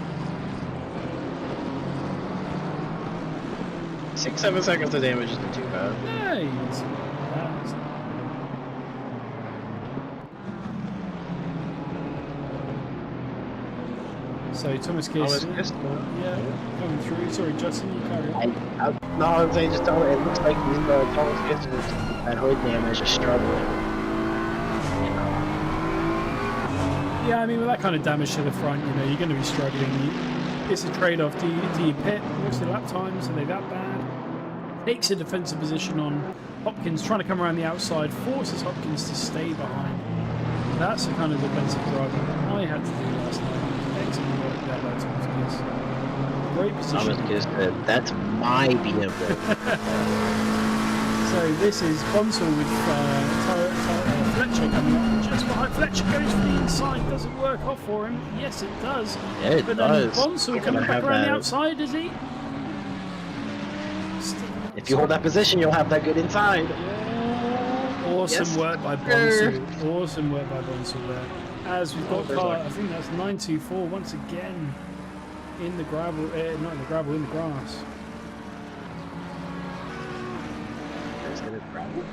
6-7 seconds of damage isn't too bad. Yeah, you can see that. So Thomas Kiss, yeah, coming through. Sorry, Justin, you carry on. No, I'm saying just tell it looks like he's Thomas Kiss with that hood damage is struggling. Yeah, I mean, with that kind of damage to the front, you know, you're going to be struggling. It's a trade-off. Do you pit? What's the lap times? Are they that bad? Takes a defensive position on Hopkins, trying to come around the outside, forces Hopkins to stay behind. That's the kind of defensive drive that I had to do last night. Excellent work there by Thomas Kiss. Great position. Thomas just said, that's my BMW. So this is Bonsall with Fletcher coming up just behind. Fletcher goes for the inside, doesn't work off for him. Yes, it does. Yeah, it but does. then Bonsall coming back around the outside, is he? If you hold that position, you'll have that good inside. Yeah. Awesome work by Bonsall. Awesome work by Bonsall there. As we've got car, I think that's 924 once again in the gravel, not in the gravel, in the grass. In the gravel.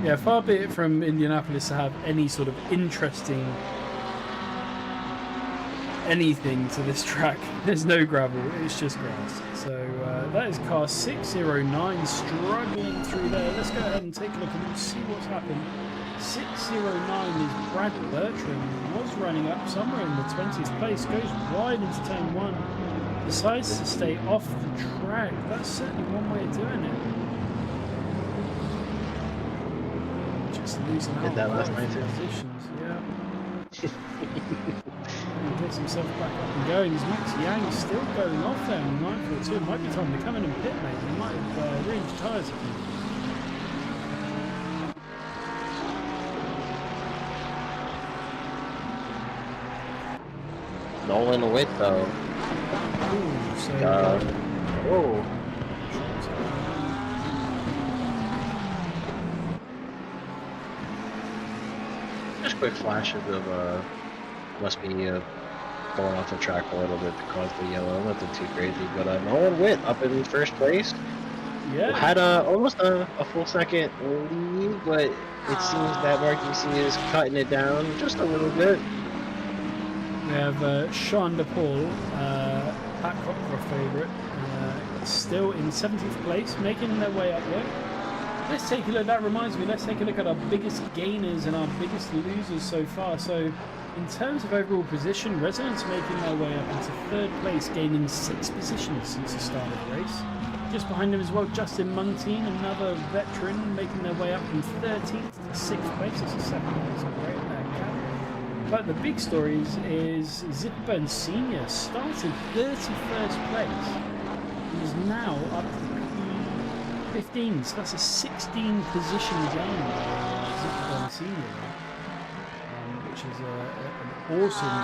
Yeah, far be it from Indianapolis to have any sort of interesting anything to this track. There's no gravel, it's just grass. So that is car 609 struggling through there. Let's go ahead and take a look and see what's happened. 609 is Brad Bertram, was running up somewhere in the 20th place, goes wide into turn 1, decides to stay off the track. That's certainly one way of doing it. Just losing out. Did that last night too. Positions, yeah. He gets himself back up and going. Is Max Yang still going off there in 942? It might be time to come in and pit, mate. He might have rearranged tyres, I think. Nolan Witt though. Ooh, so Oh. Just quick flashes of must be going off the track a little bit to cause the yellow. Nothing too crazy, but Nolan Witt up in first place. yeah. Had almost a full second lead, but it seems that Mark UC is cutting it down just a little bit. We have Sean DePaul, Pat Cockcroft favourite, still in 70th place, making their way up there. Let's take a look, that reminds me, let's take a look at our biggest gainers and our biggest losers so far. So, in terms of overall position, Resonance making their way up into 3rd place, gaining 6 positions since the start of the race. Just behind him as well, Justin Muntean, another veteran, making their way up from 13th to 6th place. It's a 2nd place, great gap. But the big story is Zipburn Senior started 31st place and is now up to 15, so that's a 16 position gain by Zipburn Senior, which is an awesome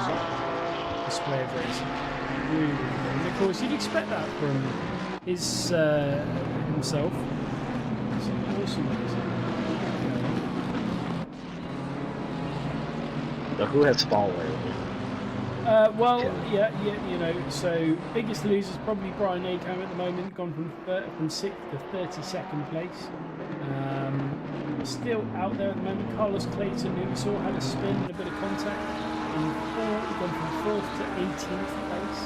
display of racing. Really, really good. And of course, you'd expect that from his himself. It's an awesome racing. Who has fallen? Well, yeah, you know, so biggest losers probably Brian Acomb at the moment, gone from 6th to 32nd place. Still out there at the moment, Carlos Clayton, who we saw had a spin and a bit of contact, gone from 4th to 18th place.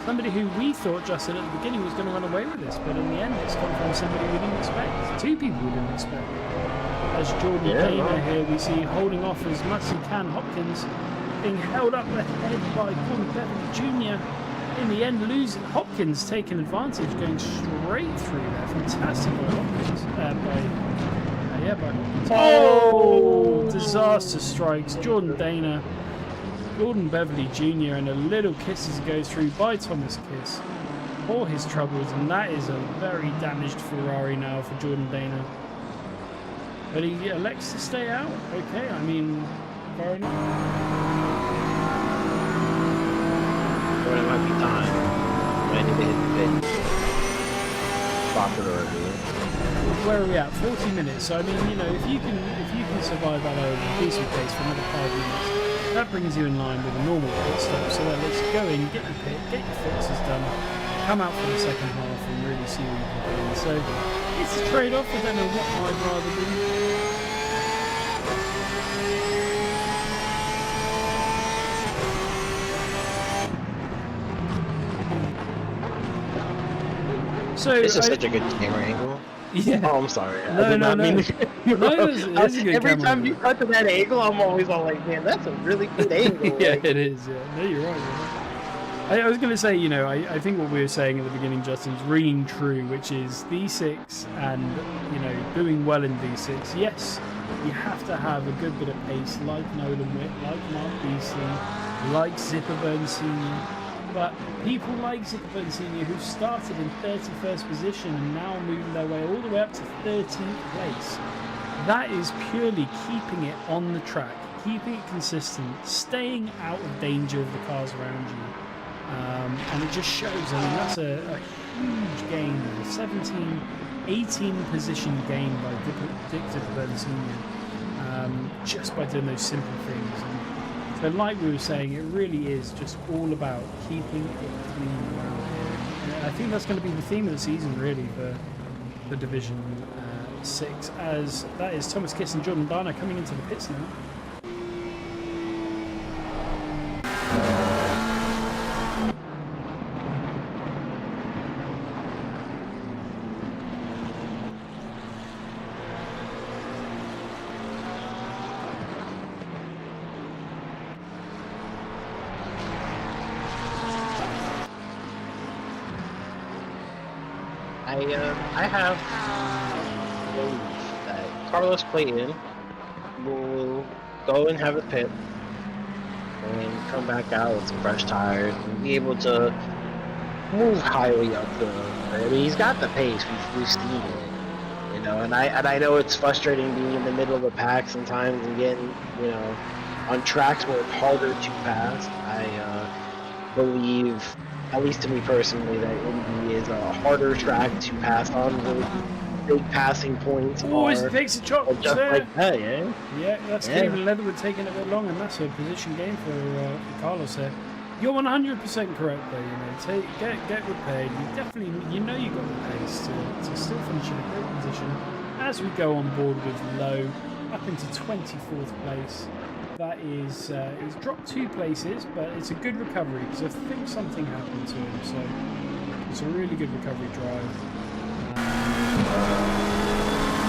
Somebody who we thought, Justin, at the beginning was going to run away with this, but in the end it's gone from somebody we didn't expect. 2 people we didn't expect. As Jordan Dana here, we see holding off as much as he can. Hopkins being held up ahead by Gordon Beverly Jr. In the end, losing. Hopkins taking advantage, going straight through there. Fantastic by Hopkins. By Hopkins. Oh! Disaster strikes. Jordan Dana, Gordon Beverly Jr. and a little kiss as he goes through by Thomas Kiss for his troubles, and that is a very damaged Ferrari now for Jordan Dana. But he elects to stay out. Okay, I mean, fair enough. Or it might be time. I need to hit the pit. Stop it already. Where are we at? 40 minutes. So I mean, you know, if you can survive at a decent pace for another 5 minutes, that brings you in line with a normal pit stop. So let's go in, get your pit, get your fixes done, come out for the second half, and really see what you can do. So it's a trade-off. I don't know what I'd rather do. So this is such a good camera angle. Yeah. Oh, I'm sorry. No, I did not mean to. it's a good Every camera time angle. you cut to that angle, I'm always all like, man, that's a really good angle. Yeah, like, it is. Yeah, no, you're right. I was going to say, you know, I think what we were saying at the beginning, Justin, is ringing true, which is D6 and, you know, doing well in D6. Yes, you have to have a good bit of pace, like Nolan Witt, like Mark Beasley, like Zipperburn Senior. But people like Zipperburn Senior who started in 31st position and now moving their way all the way up to 13th place. That is purely keeping it on the track, keeping it consistent, staying out of danger of the cars around you. And it just shows, I mean, that's a huge gain, a 17, 18 position gain by Dick Zipperburn Senior, just by doing those simple things. And so like we were saying, it really is just all about keeping it clean around here. And I think that's going to be the theme of the season, really, for the Division 6, as that is Thomas Kiss and Jordan Barner coming into the pits now. I have belief that Carlos Clayton will go and have a pit and come back out with some fresh tires and be able to move highly up the. I mean, he's got the pace. We've seen it, you know. And I know it's frustrating being in the middle of the pack sometimes and getting, you know, on tracks where it's harder to pass. I believe, at least to me personally, that Indy is a harder track to pass on. Really big passing points. Always takes a chop. Just like that, yeah. Yeah, that's Stephen Leatherwood taking a bit long, and that's a position gain for Carlos there. You're 100% correct there. You know, get repaired. You definitely, you know, you got the pace to still finish in a great position. As we go on board with Lowe up into 24th place. That is, he's dropped 2 places, but it's a good recovery because I think something happened to him. So it's a really good recovery drive.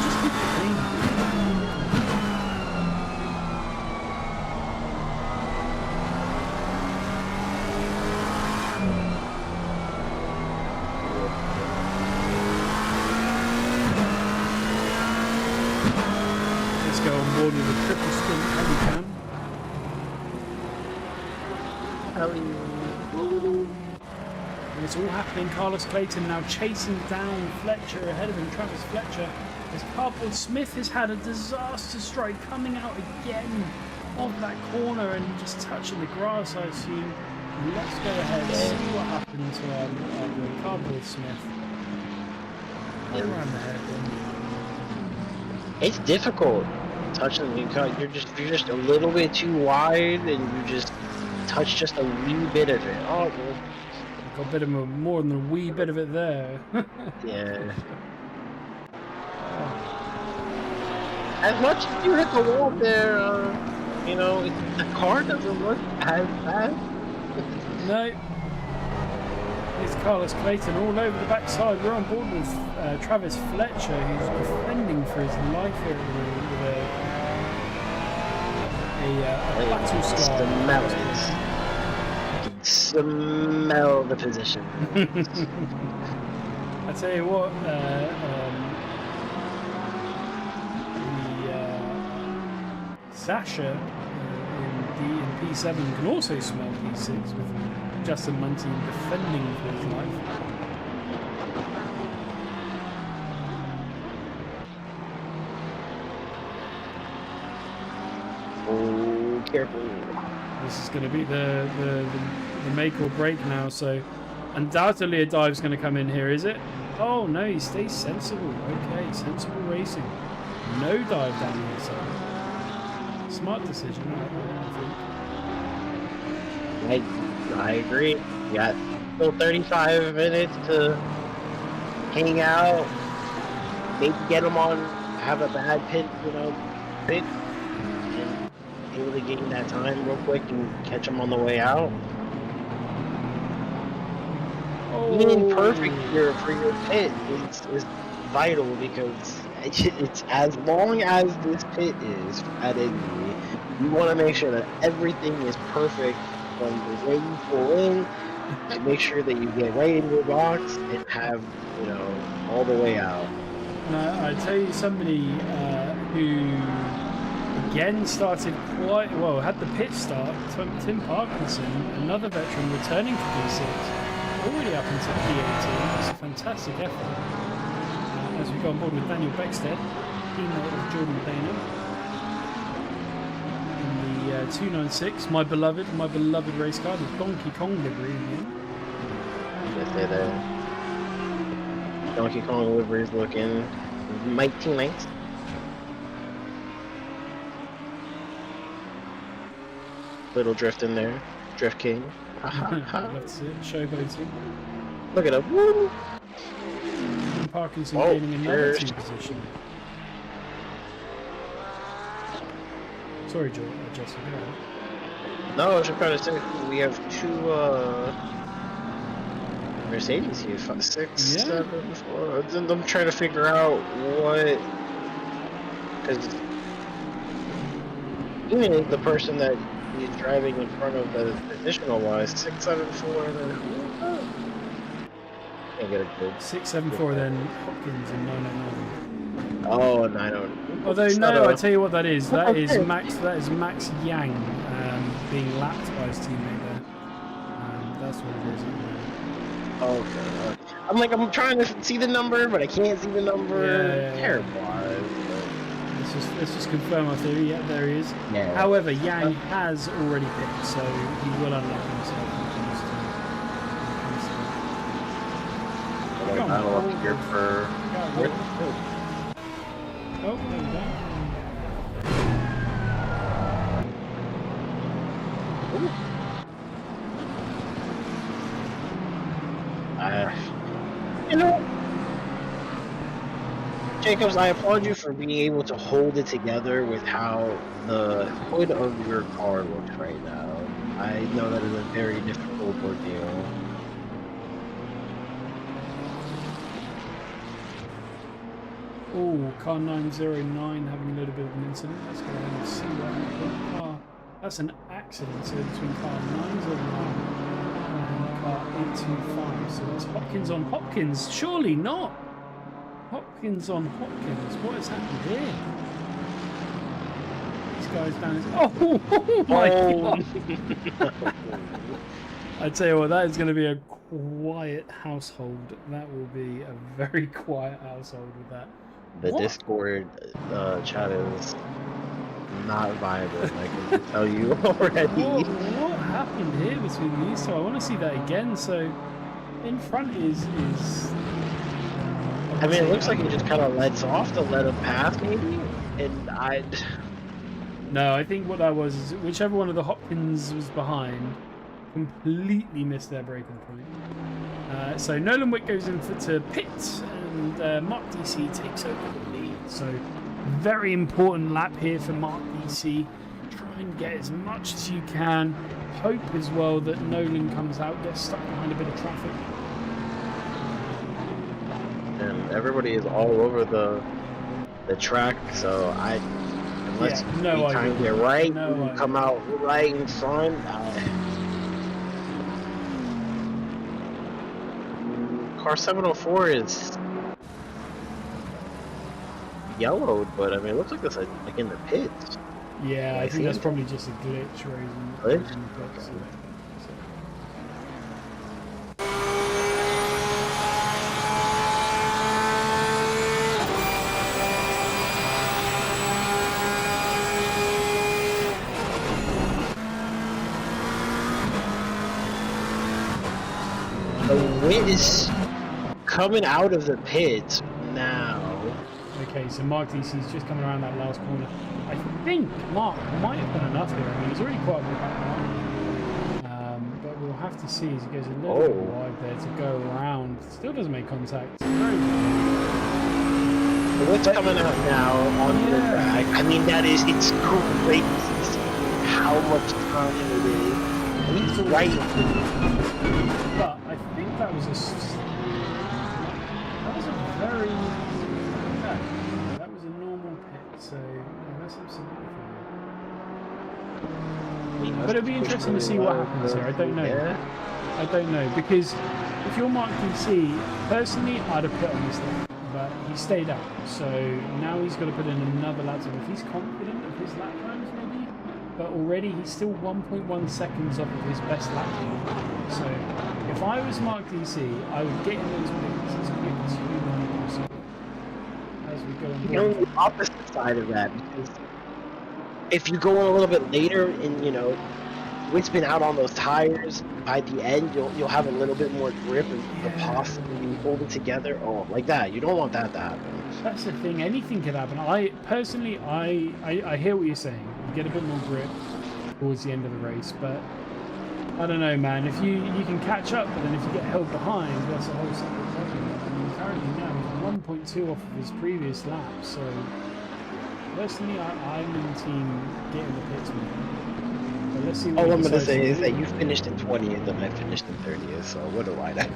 Just keep it clean. Let's go on board with a triple stint handicap. And it's all happening. Carlos Clayton now chasing down Fletcher ahead of him, Travis Fletcher. As Cardboard Smith has had a disaster strike coming out again of that corner and just touching the grass, I assume. And let's go ahead and see what happened to Cardboard Smith. Right around the hairpin. It's difficult touching because you're just a little bit too wide and you just touch just a wee bit of it. Oh, well. Got a bit of more than a wee bit of it there. Yeah. As much as you hit the wall there, you know, the car doesn't look as bad. No. It's Carlos Clayton all over the backside. We're on board with Travis Fletcher, who's defending for his life here with a battle scar. Smell the position. I tell you what, Sasha in P7 can also smell P6 with Justin Muntean defending for his life. Oh, careful. This is going to be the make or break now, so undoubtedly a dive's going to come in here, is it? Oh no, he stays sensible. Okay, sensible racing. No dive down here, so smart decision, I think. I agree. You got still 35 minutes to hang out, maybe get them on, have a bad pit, you know, pit, and able to gain that time real quick and catch them on the way out. Being perfect here for your pit is vital because it's as long as this pit is at Indy, you want to make sure that everything is perfect from the way you pull in, and make sure that you get right in your box and have, you know, all the way out. I tell you, somebody who again started quite well, had the pit start. Tim Parkinson, another veteran, returning to P6, already up into P18. It's a fantastic effort. As we go on board with Daniel Beckstead, teammate of Jordan Dana. In the 296, my beloved race car, the Donkey Kong livery in the end. Just say that. Donkey Kong livery is looking mighty nice. Little drift in there. Drift King. That's it, showboating. Look at him. Woo! And Parkinson Oh, gaining another cheers. 2 position. Sorry, Joel, Justin. Go ahead. No, I was just trying to say we have 2 Mercedes here. 5, 6, Yeah. 7, 4. Then I'm trying to figure out what, because even the person that is driving in front of the additional wise 6, 7, 4. Can't get a good. 674 then Hopkins and 909. Oh, 909. Although no, I tell you what that is. That is Okay. Max. That is Max Yang being lapped by his teammate there. That's what it is. Okay. I'm like, I'm trying to see the number, but I can't see the number. Yeah. Terrible. Let's just confirm our theory. Yeah, there he is. Yeah. However, Yang has already picked, so he will unlock himself. I don't know if you're for. Oh, there we go. You know, Jacobs, I applaud you for being able to hold it together with how the hood of your car looks right now. I know that is a very difficult ordeal. Oh, car 909 having a little bit of an incident. Let's go ahead and see what happened. That's an accident, so between car 909 and car 825. So that's Hopkins on Hopkins. Surely not. Hopkins on Hopkins. What has happened here? These guys down his... Oh my god. I tell you what, that is going to be a quiet household. That will be a very quiet household with that. The What? Discord chat is not viable, I can tell you already. What happened here between these two? I want to see that again. So, in front is I mean, it looks like he just kind of lets off to let him pass, maybe? And No, I think what that was is whichever one of the Hopkins was behind completely missed their braking point. So Nolan Wick goes in to pit, and Mark DC takes over the lead. So very important lap here for Mark DC. Try and get as much as you can. Hope as well that Nolan comes out, gets stuck behind a bit of traffic. and everybody is all over the track, so unless you time it right, you come out right in front. Car 704 is yellowed, but I mean, it looks like it's like in the pits. Yeah, I think that's probably just a glitch. Glitch? The wind is coming out of the pits now. Okay, so Mark DC's just coming around that last corner. I think Mark might have done enough here. I mean, he's already quite a bit back now. But we'll have to see as he goes a little bit wide there to go around. Still doesn't make contact. Very good. What's coming out now on the track? I mean, it's crazy to see how much time it is. He's right. But I think that was a very... that was a normal pit, so that's absolutely fine. But it'll be interesting to see what happens here. I don't know. Yeah. I don't know, because if you're Mark DC, personally, I'd have put on this thing. but he stayed out. So now he's got to put in another lap time. If he's confident of his lap times, maybe. But already he's still 1.1 seconds off of his best lap time. So if I was Mark DC, I would get in those pits as quick as humanly possible as we go on board. You know, the opposite side of that, because if you go in a little bit later and, you know, wind's been out on those tires, by the end you'll have a little bit more grip and possibly hold it together. Oh, like that. You don't want that to happen. That's the thing. Anything could happen. I personally, I hear what you're saying. You get a bit more grip towards the end of the race, but I don't know, man. If you can catch up, but then if you get held behind, that's a whole separate problem. I mean, currently now he's 1.2 off of his previous lap. So personally, I'm in team getting the pits win. But let's see. All I'm gonna say is that you finished in 20th and I finished in 30th. So what do I know?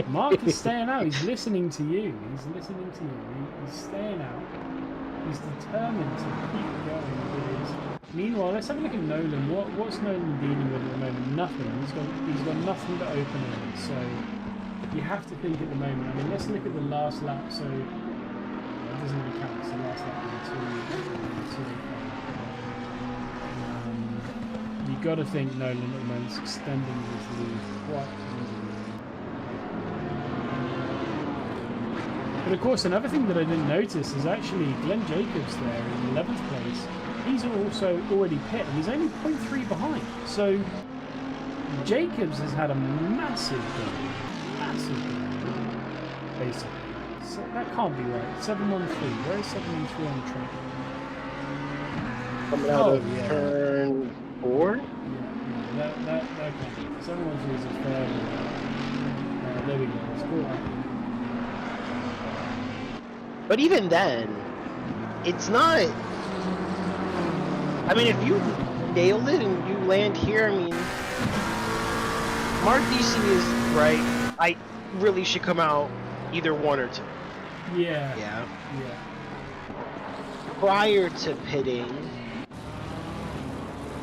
Mark is staying out. He's listening to you. He's listening to you. He's staying out. He's determined to keep going with his. Meanwhile, let's have a look at Nolan. What's Nolan dealing with at the moment? Nothing. He's got nothing but open in. So you have to think at the moment. I mean, let's look at the last lap. So it doesn't really count. So the last lap was you got to think Nolan at the moment is extending his lead quite easily. But of course, another thing that I didn't notice is actually Glenn Jacobs there in 11th place. He's also already pit, and he's only 0.3 behind. So Jacobs has had a massive game, basically. So that can't be right. 713. Where is 713 on the track? Coming out of turn 4. Yeah, that can't be. 713 is a fair. There we go. It's cool. But even then, it's not. I mean, if you nailed it and you land here, I mean, Mark DC is right. I really should come out either 1 or 2. Yeah. Yeah. Yeah. Prior to pitting,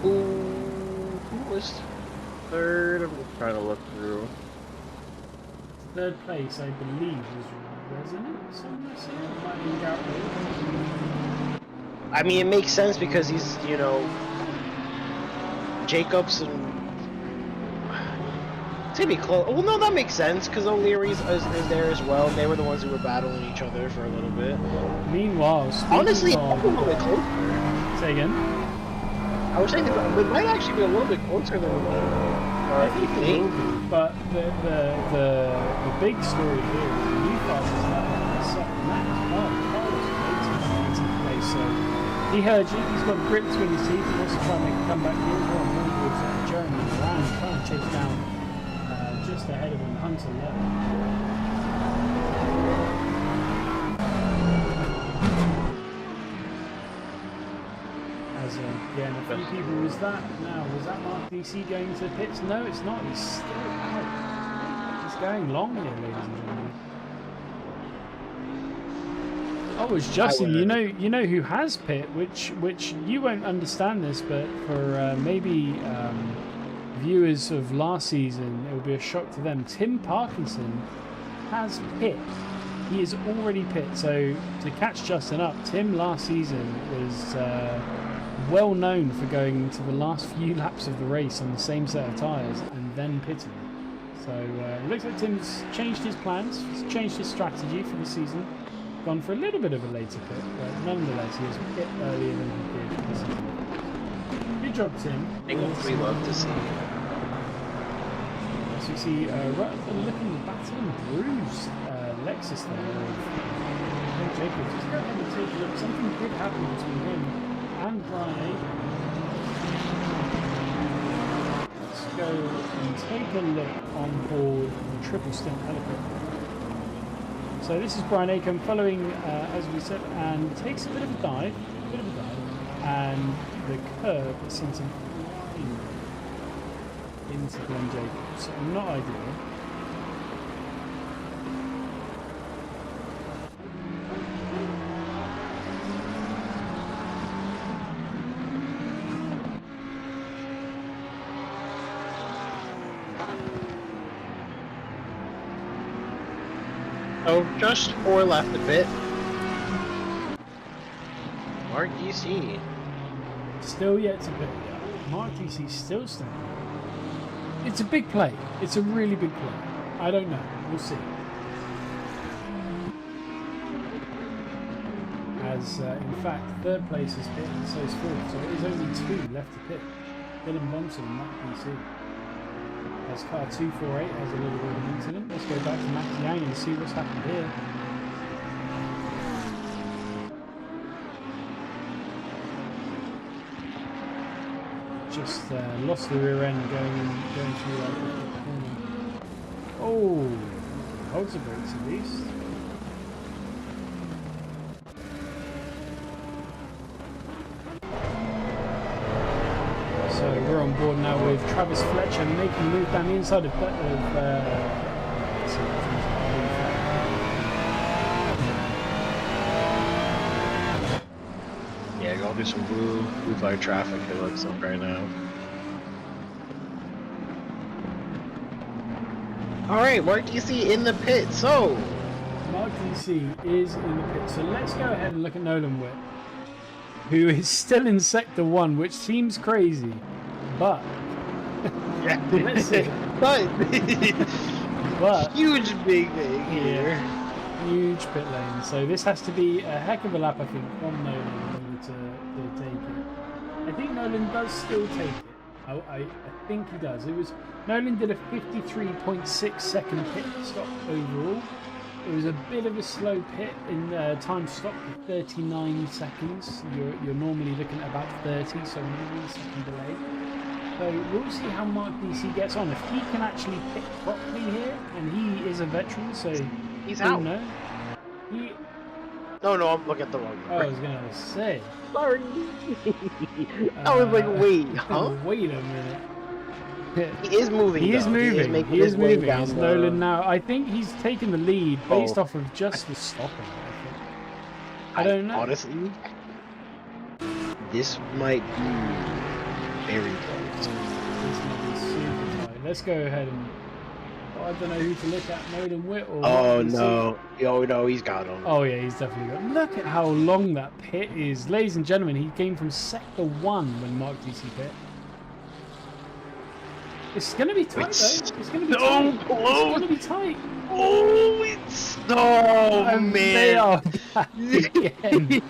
who was third? I'm just trying to look through. Third place, I believe, was Resonance. I mean, it makes sense because he's, you know, Jacobs and it's gonna be close. Well, no, that makes sense because O'Leary's is there as well. And they were the ones who were battling each other for a little bit. Meanwhile, honestly, of, a little bit closer. Say again. I was saying it might actually be a little bit closer than I think. But the big story here is Newcastle's now second. That is Carlos place. So he heard you. He's got a grip between his teeth. He wants to try and make a comeback here as well. Towards Jeremy Brown trying to chase down just ahead of him, Hunter Levin. Again, a few people, was that Mark DC going to pits? No, it's not. He's still out. He's going long here, ladies and gentlemen. Oh, it's Justin. You know who has pit, which you won't understand this, but for maybe viewers of last season, it will be a shock to them. Tim Parkinson has pit. He is already pit. So to catch Justin up, Tim last season was well known for going to the last few laps of the race on the same set of tyres and then pitting. So it looks like Tim's changed his plans, he's changed his strategy for the season, gone for a little bit of a later pit, but nonetheless he has pit earlier than he did this season. Good job, Tim. We love to see. So you see right looking battered and bruised Lexus there. Jacobs, just go ahead and take a look. Something did happen between him and Brian Abrams. Let's go and take a look on board the triple stint helicopter. So this is Brian Acomb following, as we said, and takes a bit of a dive, and the curb sends him into Glenn Jacobs. So not ideal. So just 4 left a bit. Mark DC. Still yet to pit. Mark DC still standing. It's a big play. It's a really big play. I don't know. We'll see. As in fact, third place is pit and so is fourth. So it is only 2 left to pit. Dylan Bonson and Mark DC. As car 248 has a little bit of an incident. Let's go back to Max Yang and see what's happened here. Just lost the rear end going through like the corner. Oh, holds the brakes at least. So we're on board now with Travis Fletcher making a move down the inside of Yeah, go do some blue flag traffic. It looks like right now. All right, Mark DC in the pit. So Mark DC is in the pit. So let's go ahead and look at Nolan Witt, who is still in Sector 1, which seems crazy, but let's see. But huge big here. Yeah, huge pit lane. So this has to be a heck of a lap, I think, from Nolan in order to take it. I think Nolan does still take it. I think he does. Nolan did a 53.6 second pit stop overall. It was a bit of a slow pit in time stop for 39 seconds. You're normally looking at about 30, so 9 second delay. So we'll see how Mark DC gets on. If he can actually pit properly here, and he is a veteran, so he's out. No, No, I'm looking at the wrong number. I was gonna say. Sorry. I was like, wait, huh? Wait a minute. He is moving. He is moving. He is moving. It's Nolan now. I think he's taken the lead based off of just the stopping. I don't know. Honestly, this might be very close. This might be super tight. Let's go ahead and. I don't know who to look at, Nolan Witt or. Oh no! Oh no, he's got him. Oh yeah, he's definitely got him. Look at how long that pit is, ladies and gentlemen. He came from Sector 1 when Mark DC pit. It's going to be tight, though. It's going to be tight. Close. It's going to be tight. Oh, it's man. They are back again.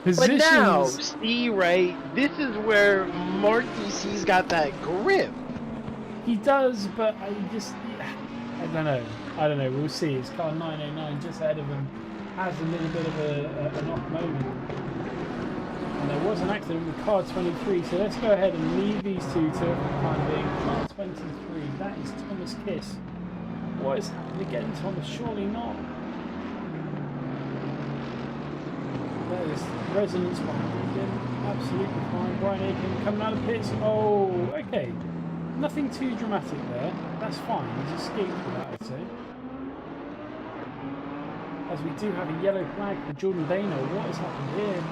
But now, see, right? This is where Mark DC's got that grip. He does, but I don't know. I don't know. We'll see. His car 909 just ahead of him has a little bit of an off moment. And there was an accident with car 23, so let's go ahead and leave these two to the time being. Car 23, that is Thomas Kiss. What is happening again, Thomas? Surely not. There is resonance behind him. Absolutely fine. Brian Aiken coming out of pits. Oh, okay. Nothing too dramatic there. That's fine. He's escaped with that, I'd say. As we do have a yellow flag for Jordan Dano. What has happened here?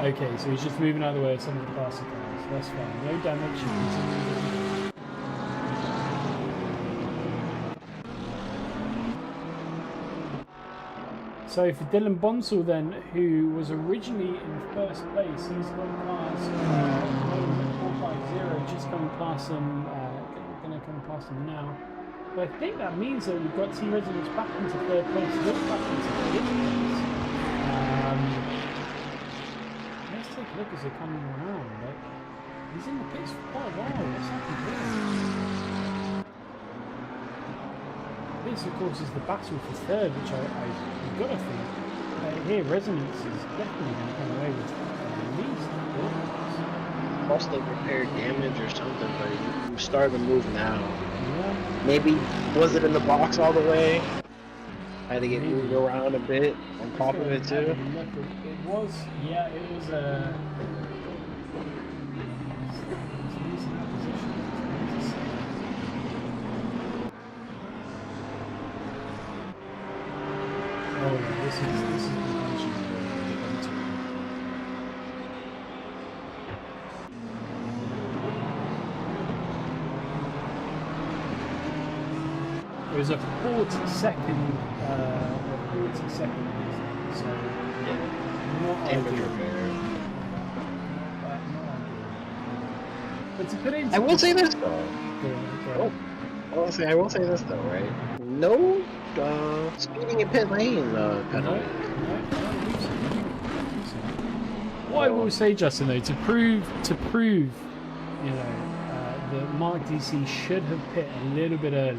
Okay, so he's just moving out of the way of some of the faster cars. That's fine. No damage. So for Dylan Bonsall then, who was originally in first place, he's gone past 450, just coming past him, going to come past him now. But I think that means that we've got T Resonance back into third place, not back into fifth place. Let's take a look as they're coming around. Like, he's in the pits for quite a while. What's happened here? This, of course, is the battle for third, which I've got to think. Here, Resonance is definitely going to come away with at least. Must have repaired damage or something, but he's starting to move now. Yeah. Maybe, was it in the box all the way? Had to get moved around a bit on top of it too. It was, yeah, it was a. Oh, this is It was a 40-second, so not ideal. But to put it into I will say this though. Go on. I will say this though, right? No speeding in pit lane penalty. What I will say, Justin, though, to prove, you know, that Mark DC should have pit a little bit earlier,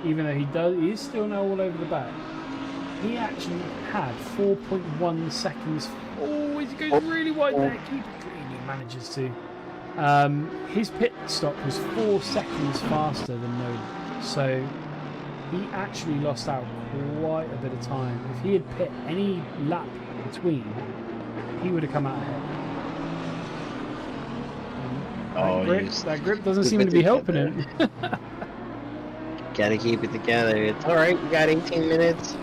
even though he is still now all over the back. He actually had 4.1 seconds. Oh, he goes really wide there. Keeper clean. He manages to. His pit stop was 4 seconds faster than Nolan, so he actually lost out quite a bit of time. If he had pit any lap between, he would have come out ahead. That grip doesn't seem to be helping him. Gotta keep it together. It's alright, we got 18 minutes.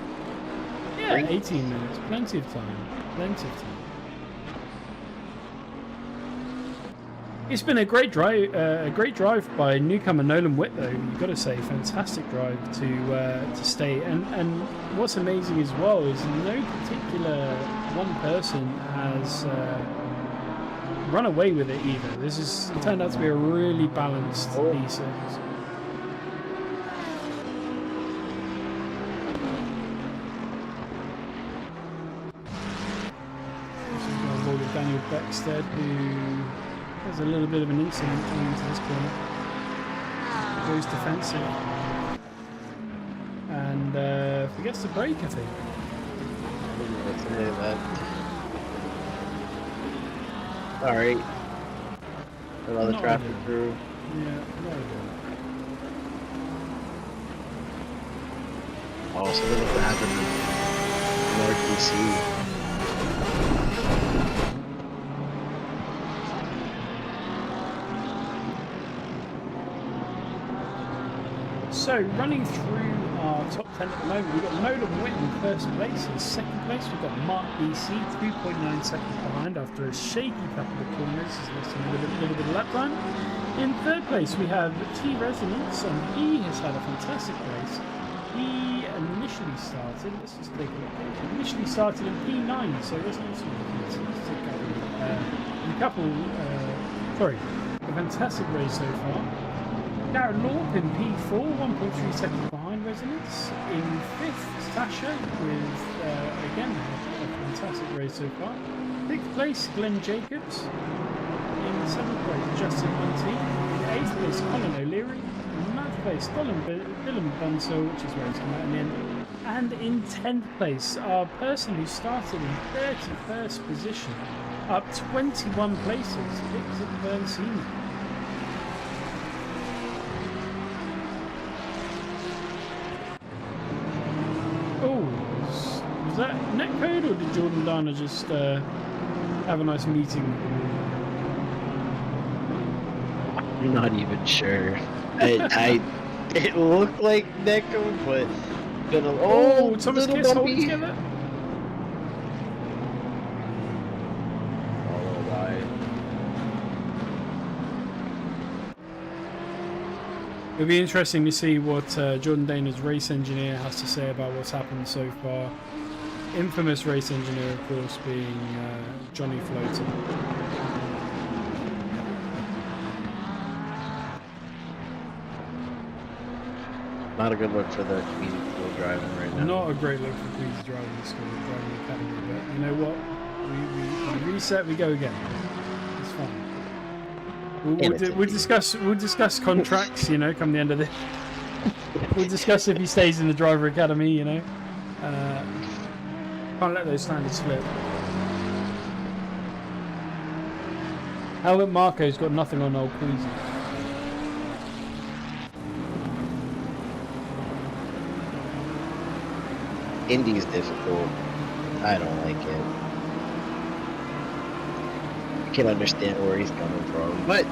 Yeah, 18 minutes. Plenty of time. Plenty of time. It's been a great drive by newcomer Nolan Witt, though. You've got to say, fantastic drive to stay. And what's amazing as well is no particular one person has run away with it either. This is turned out to be a really balanced B6. Daniel Beckstead, who has a little bit of an incident coming into this corner. Goes defensive. And forgets to brake, I think. Alright. Another traffic through. Yeah, no idea. Also, look at what happened in North DC. So, running through our top 10 at the moment, we've got Nolan Witt in first place. In second place, we've got Mark BC, 2.9 seconds behind after a shaky couple of corners. He's lost a little bit of lap time. In third place, we have T Resonance, and he has had a fantastic race. He initially started, let's just take a look. Initially started in P9, so Resonance was a fantastic race so far. Garrett Lorp in P4, 1.3 seconds behind Resonance. In 5th, Sasha with, again, a fantastic race so far. 6th place, Glenn Jacobs. In 7th place, Justin Munty. In 8th place, Colin O'Leary. In 9th place, Dylan Bunsell, which is where he's come out in the end. And in 10th place, our person who started in 31st position, up 21 places, Victor Byrne Sr. Was that netcode, or did Jordan Dana just have a nice meeting? I'm not even sure. It looked like netcode, but Thomas Kiss holding together. It'll be interesting to see what Jordan Dana's race engineer has to say about what's happened so far. Infamous race engineer, of course, being Johnny Floater. Not a good look for the Queasy School driving right now. Not a great look for Queasy driving academy, but you know what? We reset, we go again. It's fine. We'll discuss contracts, you know, come the end of this. We'll discuss if he stays in the driver academy, you know. Can't let those standards slip. Helmut Marco's got nothing on old Queasy. Indy's difficult. I don't like it. I can understand where he's coming from, but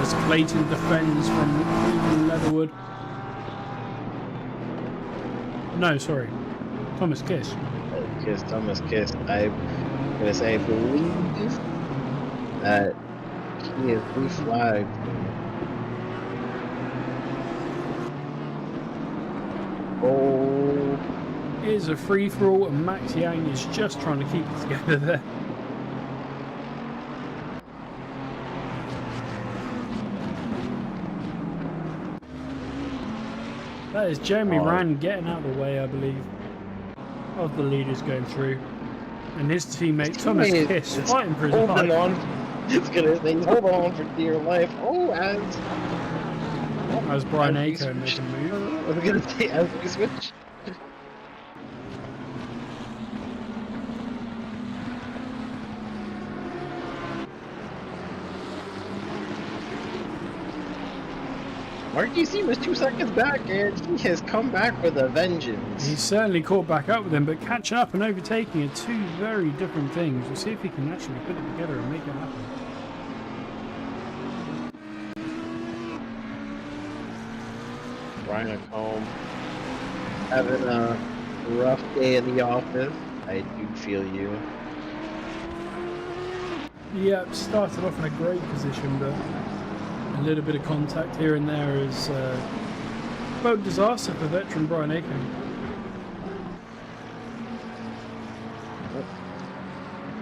as Clayton defends from Leatherwood. No, sorry. Thomas Kiss. Thomas Kiss. I'm gonna say, I believe that He is blue flagged. Oh. Here's a free-for-all, and Max Yang is just trying to keep it together there. That is Jeremy Rand getting out of the way, I believe, of the leaders going through. And his teammate, Thomas Kiss, fighting for his life. Holding on. It's gonna say, hold on for dear life. Oh, as Brian Aker making a move. I was gonna say, as we switch. Mark DC was 2 seconds back, and he has come back with a vengeance. He's certainly caught back up with him, but catching up and overtaking are two very different things. We'll see if he can actually put it together and make it happen. Brian at home, having a rough day in the office. I do feel you. Yep, started off in a great position, but a little bit of contact here and there is boat disaster for veteran Brian Aiken.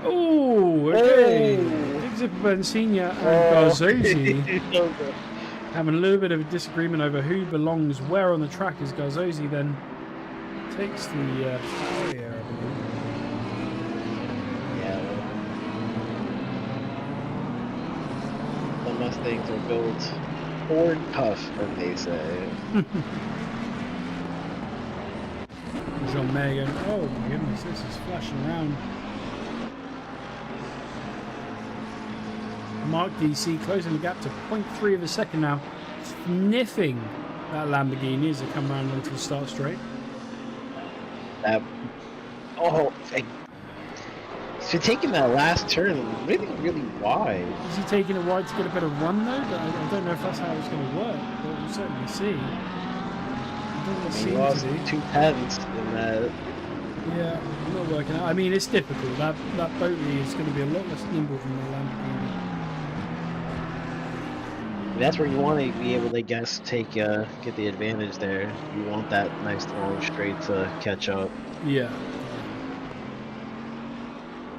Oh, okay. Big Zipper Senior and Garzosi having a little bit of a disagreement over who belongs where on the track, as Garzosi then takes the area, I believe. The Mustangs are built Ford tough, as they say. John Megan. Oh my goodness, this is flashing around. Mark DC closing the gap to 0.3 of a second now, sniffing that Lamborghini as they come around onto the start straight. So taking that last turn really, really wide. Is he taking it wide to get a better run though? I don't know if that's how it's going to work, but we'll certainly see. He lost 2 tenths in that. Yeah, not working out. I mean, it's difficult. That Boatley is going to be a lot less nimble than the Lamborghini. That's where you want to be able to, get the advantage there. You want that nice long straight to catch up. Yeah.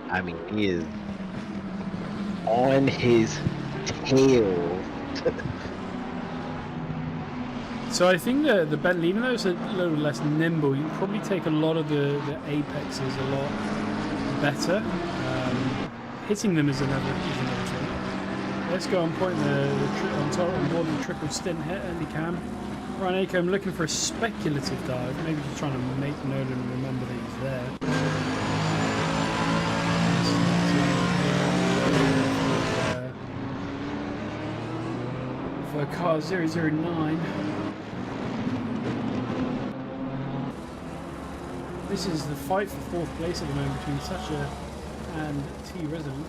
I mean, he is on his tail. So I think the Bentley, even though it's a little less nimble, you probably take a lot of the apexes a lot better. Hitting them is another thing. Let's go on point on board the triple stint hit, Andy Cam. Ryan Acomb looking for a speculative dive, maybe just trying to make Nolan remember that he's there. For car 009. This is the fight for 4th place at the moment between Sacha and T Residence.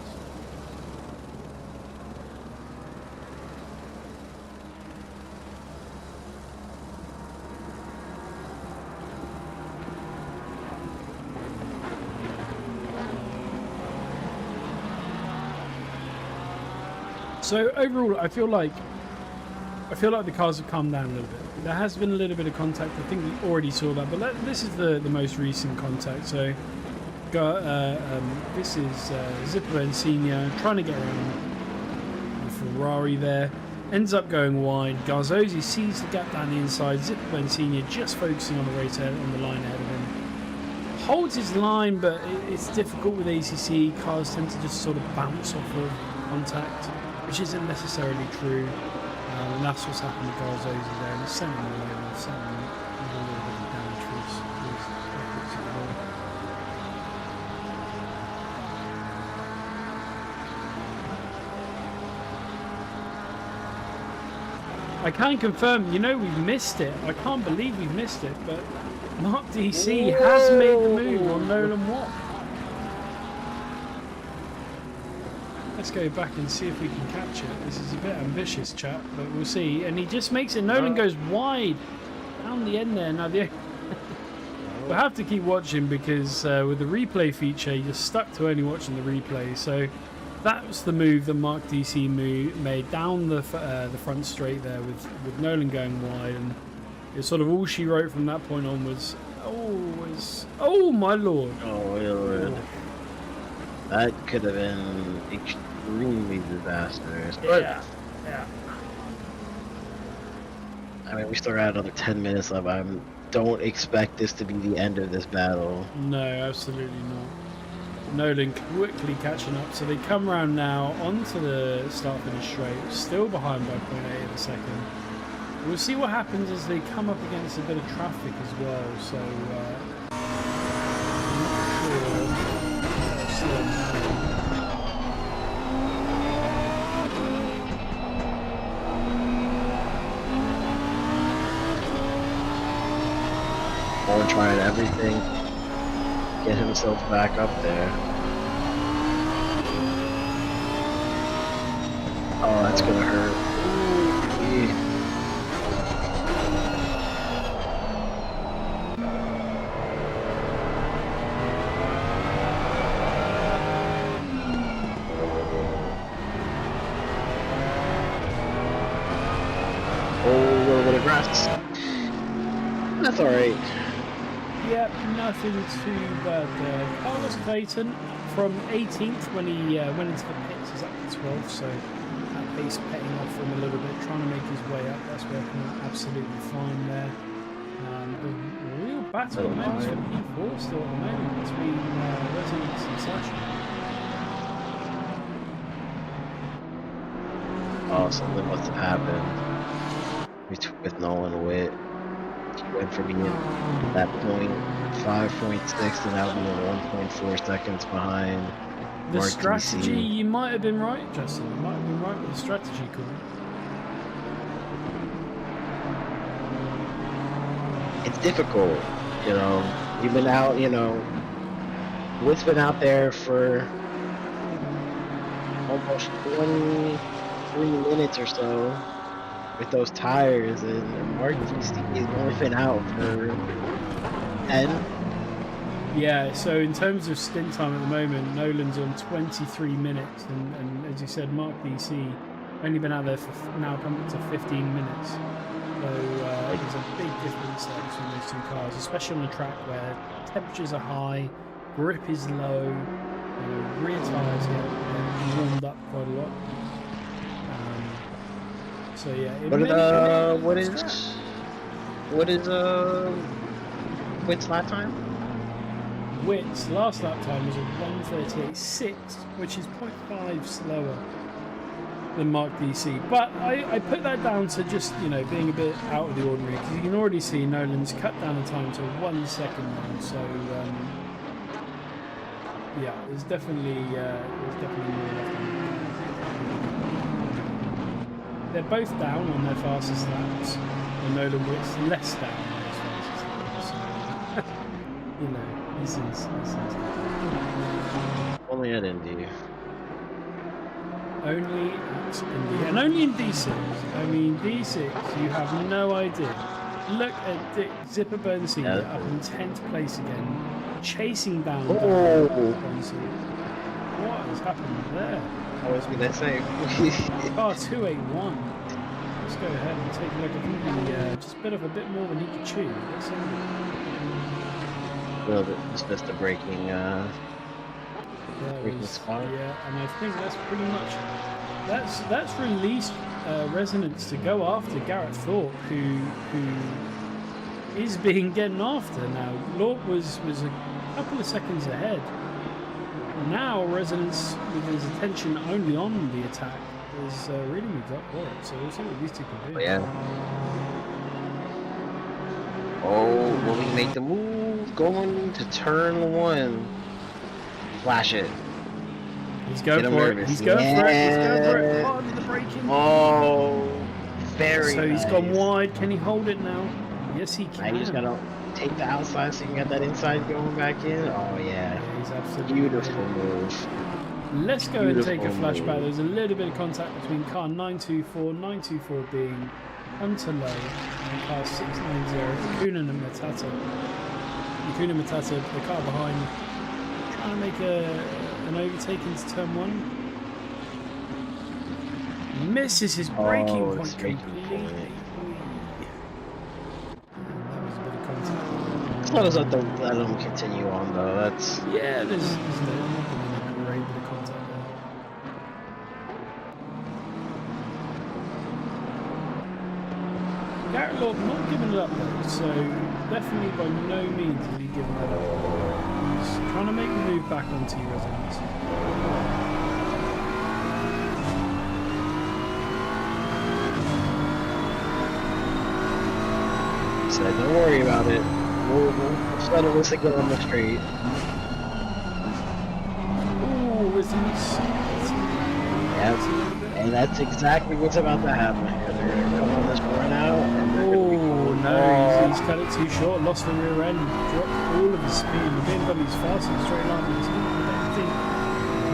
So overall, I feel like the cars have calmed down a little bit. There has been a little bit of contact. I think we already saw that, but this is the most recent contact. So, this is Zipper and Senior trying to get around the Ferrari there. Ends up going wide. Garzosi sees the gap down the inside. Zipper and Senior just focusing on the race ahead, on the line ahead of him. Holds his line, but it's difficult with ACC. Cars tend to just sort of bounce off of contact, which isn't necessarily true. And that's what's happened to Garzosi there, and it's sending him away, and sending him a little bit of damage for his efforts as well. I can confirm, we've missed it. I can't believe we've missed it, but Mark DC has made the move on Nolan Watt. Let's go back and see if we can catch it. This is a bit ambitious, chat, but we'll see. And he just makes it. Nolan goes wide down the end there. Now we'll have to keep watching because with the replay feature, you're stuck to only watching the replay. So that was the move that Mark DC made down the front straight there with Nolan going wide, and it's sort of all she wrote from that point on was, oh my lord. Oh my lord. That could have been extremely disastrous. But, Yeah. I mean, we still got another 10 minutes left. I don't expect this to be the end of this battle. No, absolutely not. Nolan quickly catching up, so they come around now onto the start-finish straight, still behind by 0.8 of a second. We'll see what happens as they come up against a bit of traffic as well, so Owen trying everything, get himself back up there. Oh, that's gonna hurt. Ooh, oh, a little bit of grass. That's alright. Yep, nothing too bad there. Carlos Clayton from 18th when he went into the pits is up to 12th, so that pace petting off him a little bit, trying to make his way up. That's working out absolutely fine there. A real battle moments for P4 still at the moment between Resonance and Sasha. Oh, something must have happened with Nolan Witt. He went from being that point 5.6 to now being 1.4 seconds behind. The Mark strategy, DC. you might have been right, Justin. You might have been right with the strategy call. It's difficult, you know. You've been out, you know. Witt's been out there for almost 23 minutes or so with those tires, and Mark DC has only been out for 10. Yeah, so in terms of stint time at the moment, Nolan's on 23 minutes, and as you said, Mark DC only been out there for now coming to 15 minutes. So there's a big difference there between those two cars, especially on a track where temperatures are high, grip is low, rear tyres get warmed up quite a lot. So yeah. What is Witt's lap time? Witt's last lap time was a 1:38.6, which is 0.5 slower than Mark DC. But I put that down to just, being a bit out of the ordinary, because you can already see Nolan's cut down the time to 1 second now. So yeah, there's definitely more left on. They're both down on their fastest laps, and Nolan Witt's less down on his fastest laps. So, this is Only at Indy. only at Indy, and only in D6. I mean, D6, you have no idea. Look at Dick Zipper Bernstein up in 10th place again, chasing down Bernstein. What has happened there? I was gonna say. Car 281. Let's go ahead and take a look. I think he just bit off a bit more than he could chew. Let's see. A little bit, just the braking spot. Yeah, and I think that's pretty much that's released Resonance to go after Garrett Thorpe, who is getting after now. Thorpe was a couple of seconds ahead. Now Resonance, with his attention only on the attack, is really moved up for it. So we'll see what these two can do. Yeah. Oh, will he make the move? Going to turn 1. Flash it. He's going for it. He's going for it. He's going for it. Oh, the braking. Oh, very So he's nice. gone wide. Can he hold it now? Yes, he can. Now you just gotta take the outside so you can get that inside going back in. Oh yeah, He's absolutely beautiful move. Let's go and take a Beautiful flashback. move. There's a little bit of contact between car 924 being Hunter Low and car 690, Kuna and Matata. Kuna Matata, the car behind, trying to make an overtake into turn 1. Misses his braking Oh, point it's braking completely. point. That was a bit of contact. As long as I don't let him continue on, though, that's... Yeah, there's no, not been a great bit of contact there. Garrett Lord not giving it up though, so definitely by no means is he giving that up. He's trying to make the move back onto your residence. So don't worry about it. We'll settle this again on the straight. Ooh, is he? Yep. And that's exactly what's about to happen here. They're going to come on this burnout, and they're going to be Oh no, he's cut it too short, lost the rear end, dropped all of his speed. The BMW's fast in a straight line, but I don't think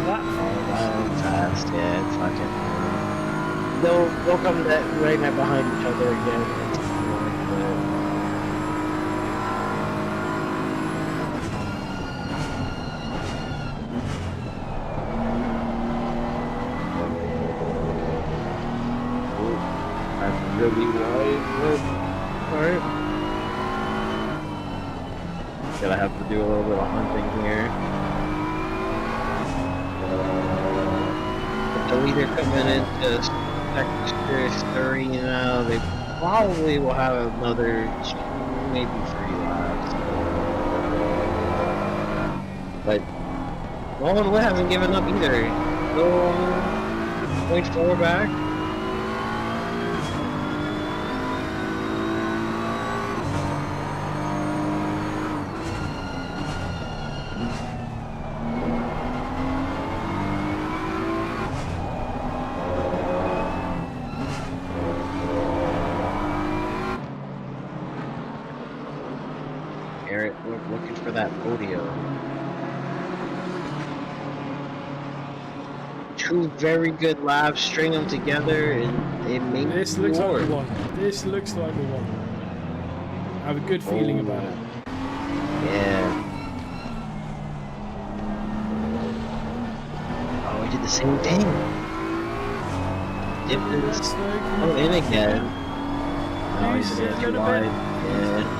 that fast. Yeah, it's fucking... They'll come right behind each other again. Really wide, but alright. Gonna have to do a little bit of hunting here. The leader coming in to Sector 30 now. They probably will have another 2, maybe 3 laps. But Roland Witt hasn't given up either. Still 0.4 back. Garrett, we're looking for that podium. 2 very good laps, string them together, and it makes this looks like the one. This looks like the one. I have a good feeling about it. Yeah. Oh, we did the same thing. Dipped in again. Now he's a little too wide. Yeah.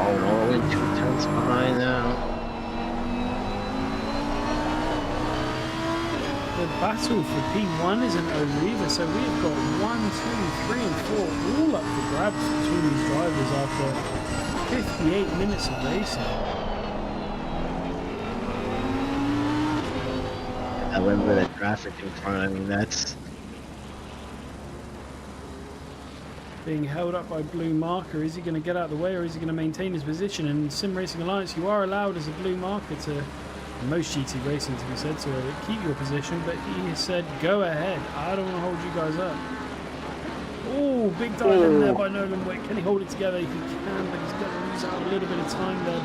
Oh, Norwin 2 tenths behind now. The battle for P1 isn't over either, so we've got 1, 2, 3 and 4 all up for grabs between these drivers after 58 minutes of racing. That little bit of traffic in front, I mean, that's... Being held up by blue marker. Is he going to get out of the way or is he going to maintain his position? And Sim Racing Alliance, you are allowed as a blue marker to, most GT Racing to be said, to keep your position, but he has said, go ahead. I don't want to hold you guys up. Oh, big dive in there by Nolan Witt. Can he hold it together? He can, but he's going to lose out a little bit of time there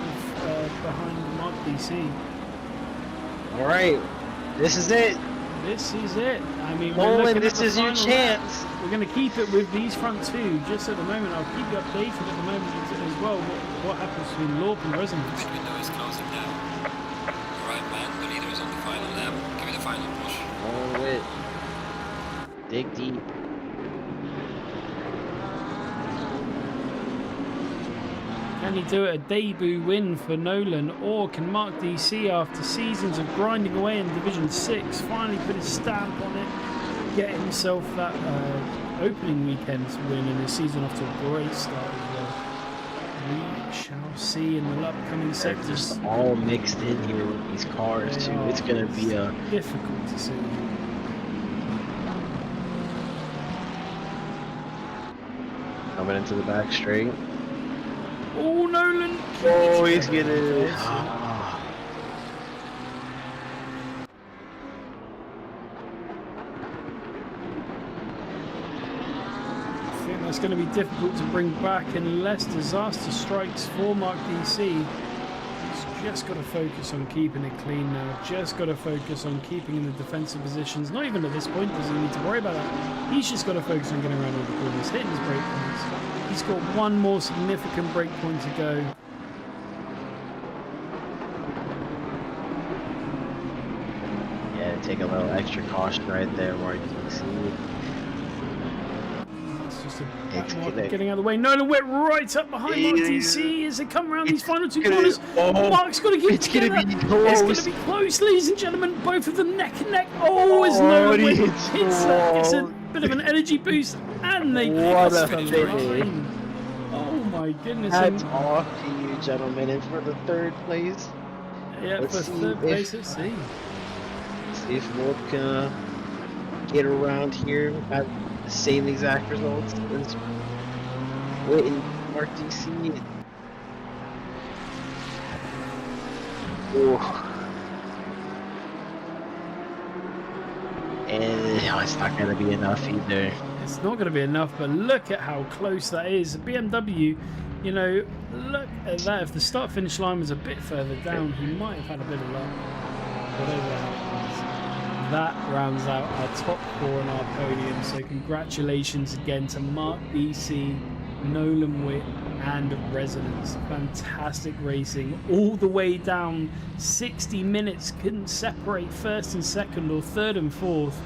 behind Mark DC. All right, this is it. This is it. I mean, Nolan, this is your chance. We're going to keep it with these front 2 just at the moment. I'll keep you updated at the moment as well. What happens between Lorp and Resonance? The window is closing down. All right, man. The leader is on the final lap. Give me the final push. Nolan Witt. Dig deep. Can he do it? A debut win for Nolan, or can Mark DC, after seasons of grinding away in Division 6, finally put his stamp on it, get himself that opening weekend's win and his season off to a great start as well? We shall see in the upcoming sectors. They're just all mixed in here with these cars too. It's gonna be a difficult to see. coming into the back straight. Oh, Nolan! Oh, he's getting it. I think that's going to be difficult to bring back unless disaster strikes for Mark DC. He's just got to focus on keeping it clean now. Just got to focus on keeping in the defensive positions. Not even at this point does he need to worry about that. He's just got to focus on getting around all the corners, hitting his brake points. He's got one more significant break point to go. gonna take a little extra caution right there, Mark DC. It's just a It's back mark gonna- getting out of the way. Nolan went right up behind Mark DC as they come around these final two corners. oh, Mark's got to keep it's together. gonna be It's close. going to be close, ladies and gentlemen. Both of them neck and neck. Oh, as Nolan he hits gets a bit of an energy boost, and they What cross a the finish. line. Oh my goodness! Hats And- off to you, gentlemen, and for the third place. yeah, let's for see third if- place at sea. See if Wolf can get around here at the same exact results as waiting Mark DC. Oh. And it's not going to be enough either. It's not going to be enough, but look at how close that is. BMW, you know, look at that. If the start-finish line was a bit further down, he might have had a bit of luck. Whatever happens, that rounds out our top 4 on our podium. So congratulations again to Mark DC, Nolan Witt, and Resonance. Fantastic racing all the way down. 60 minutes, couldn't separate first and second or third and fourth.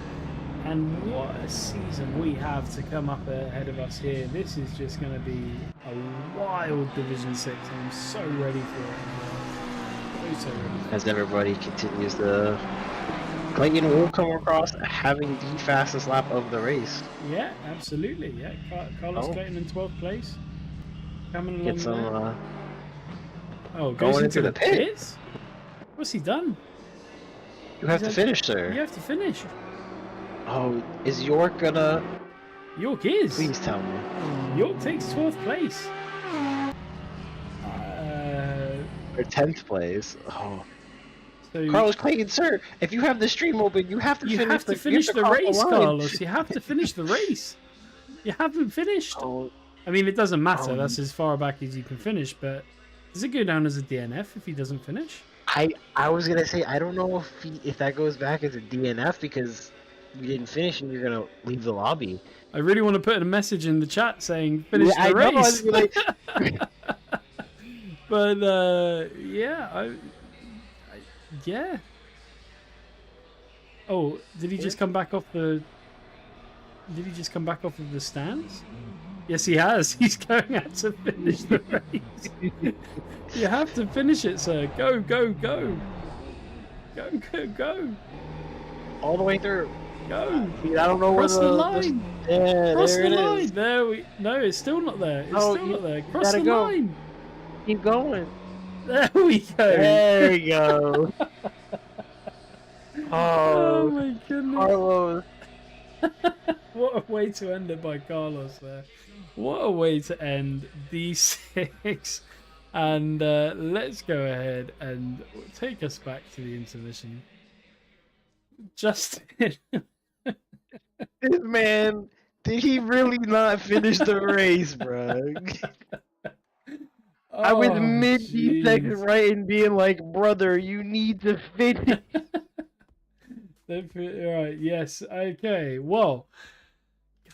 And what a season we have to come up ahead of us here. This is just going to be a wild Division 6. I'm so ready for it. So ready. As everybody continues to... Clayton will come across having the fastest lap of the race. Yeah, absolutely. Yeah, Carlos Clayton in 12th place. Coming along Get some... there. Oh, going goes into the pits? What's he done? You have to finish, sir. You have to finish. Oh, is York gonna... York is. Please tell me. York takes 12th place. Or 10th place. Oh. So Carlos Clayton, sir, if you have the stream open, you have to you finish have to the, finish you have the cross race, line. Carlos. You have to finish the race. You haven't finished. Oh, I mean, it doesn't matter. Oh. That's as far back as you can finish. But does it go down as a DNF if he doesn't finish? I was gonna say I don't know if that goes back as a DNF because you didn't finish and you're gonna leave the lobby. I really want to put a message in the chat saying finish Yeah, the I know, I race. was like- But yeah, yeah. Oh, did he just come back off the? Did he just come back off of the stands? Yes, he has. He's going out to finish the race. You have to finish it, sir. Go, go, go. Go, go, go. All the way through. Go. I don't know Cross where the line. Yeah, Cross there the it line. is. There we. No, it's still not there. It's Oh, still you not there. Cross gotta the go. line. Keep going. There we go. There we go. Oh Oh, my goodness. Carlos. What a way to end it by Carlos there. What a way to end D6. And let's go ahead and take us back to the intermission. Justin. This man, did he really not finish the race, bro? I was Oh, mid jeez. second right and being like, brother, you need to finish. Right, yes, okay. Well,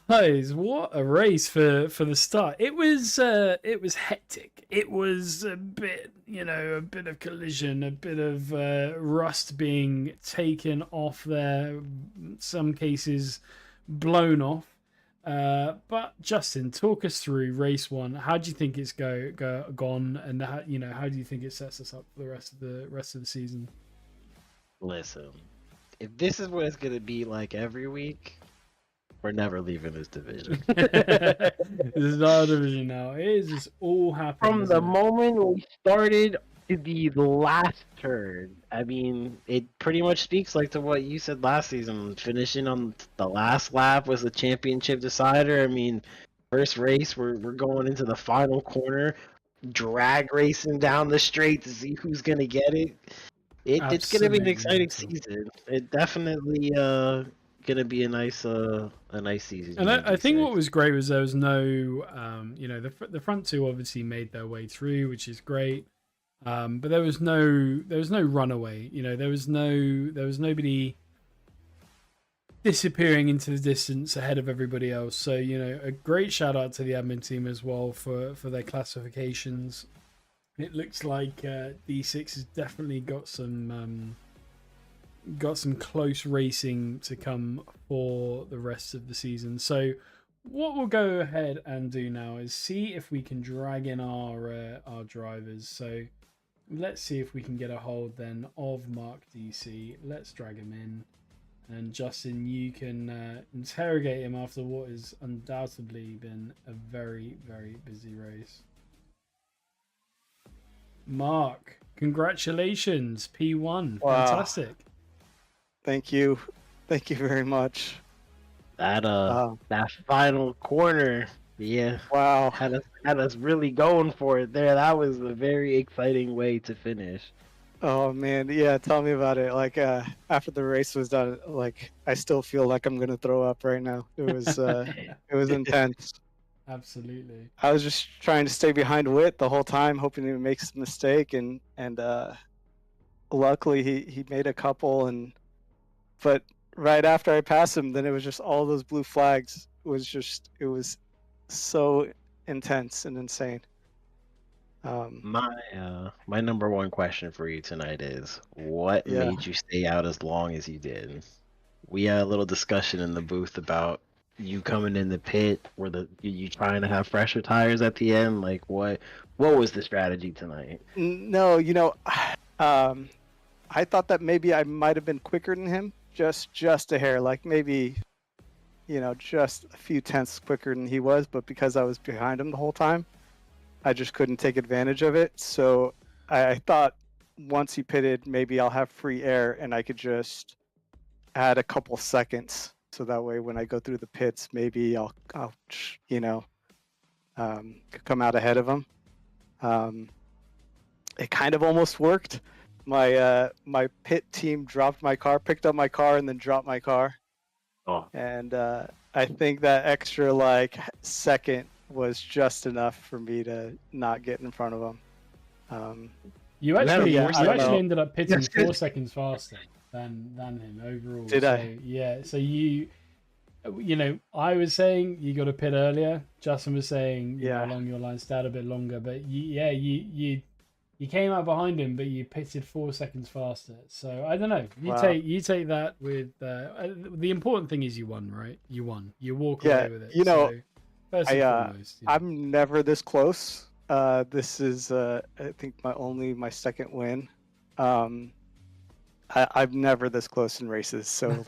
guys, what a race for the start. It was hectic. It was a bit, a bit of collision, a bit of rust being taken off there, some cases blown off. But Justin, talk us through race 1. How do you think it's gone, and how do you think it sets us up for the rest of the season? Listen, if this is what it's gonna be like every week, we're never leaving this division. This is our division now. It is just all happening. From the moment we started to the last turn, I mean, it pretty much speaks like to what you said last season. Finishing on the last lap was the championship decider. I mean, first race, we're going into the final corner, drag racing down the straight to see who's gonna get it. It's gonna be an exciting season. It definitely gonna be a nice season. And I think what was great was there was no, the front two obviously made their way through, which is great. But there was no runaway. There was nobody disappearing into the distance ahead of everybody else. So a great shout out to the admin team as well for their classifications. It looks like D6 has definitely got some got some close racing to come for the rest of the season. So what we'll go ahead and do now is see if we can drag in our drivers. So let's see if we can get a hold then of Mark DC. Let's drag him in. And Justin, you can interrogate him after what has undoubtedly been a very, very busy race. Mark, congratulations, P1, Wow. fantastic. Thank you very much. That final corner, yeah, Wow. had us really going for it there. That was a very exciting way to finish. Oh man, yeah. Tell me about it. Like after the race was done, like I still feel like I'm gonna throw up right now. It was intense. Absolutely. I was just trying to stay behind Whit the whole time, hoping he makes a mistake, and luckily he made a couple, but right after I passed him, then it was just all those blue flags. It was so intense and insane. My number one question for you tonight is, what Yeah. made you stay out as long as you did? We had a little discussion in the booth about you coming in the pit. Were you trying to have fresher tires at the end? Like what was the strategy tonight? No, I thought that maybe I might have been quicker than him, just a hair, like maybe, just a few tenths quicker than he was. But because I was behind him the whole time, I just couldn't take advantage of it. So I thought once he pitted, maybe I'll have free air and I could just add a couple seconds. So that way, when I go through the pits, maybe I'll come out ahead of him. It kind of almost worked. My pit team dropped my car, picked up my car, and then dropped my car. Oh. And I think that extra second was just enough for me to not get in front of him. You actually ended up pitting Yes, 4 seconds faster than him overall. Did I? Yeah. So I was saying you got to pit earlier. Justin was saying along your line, stay out a bit longer. But you came out behind him, but you pitted 4 seconds faster. So I don't know. You take that with the important thing is you won, right? You won. You walk away with it. First and foremost, I'm never this close. This is I think my second win. I'm never this close in races, so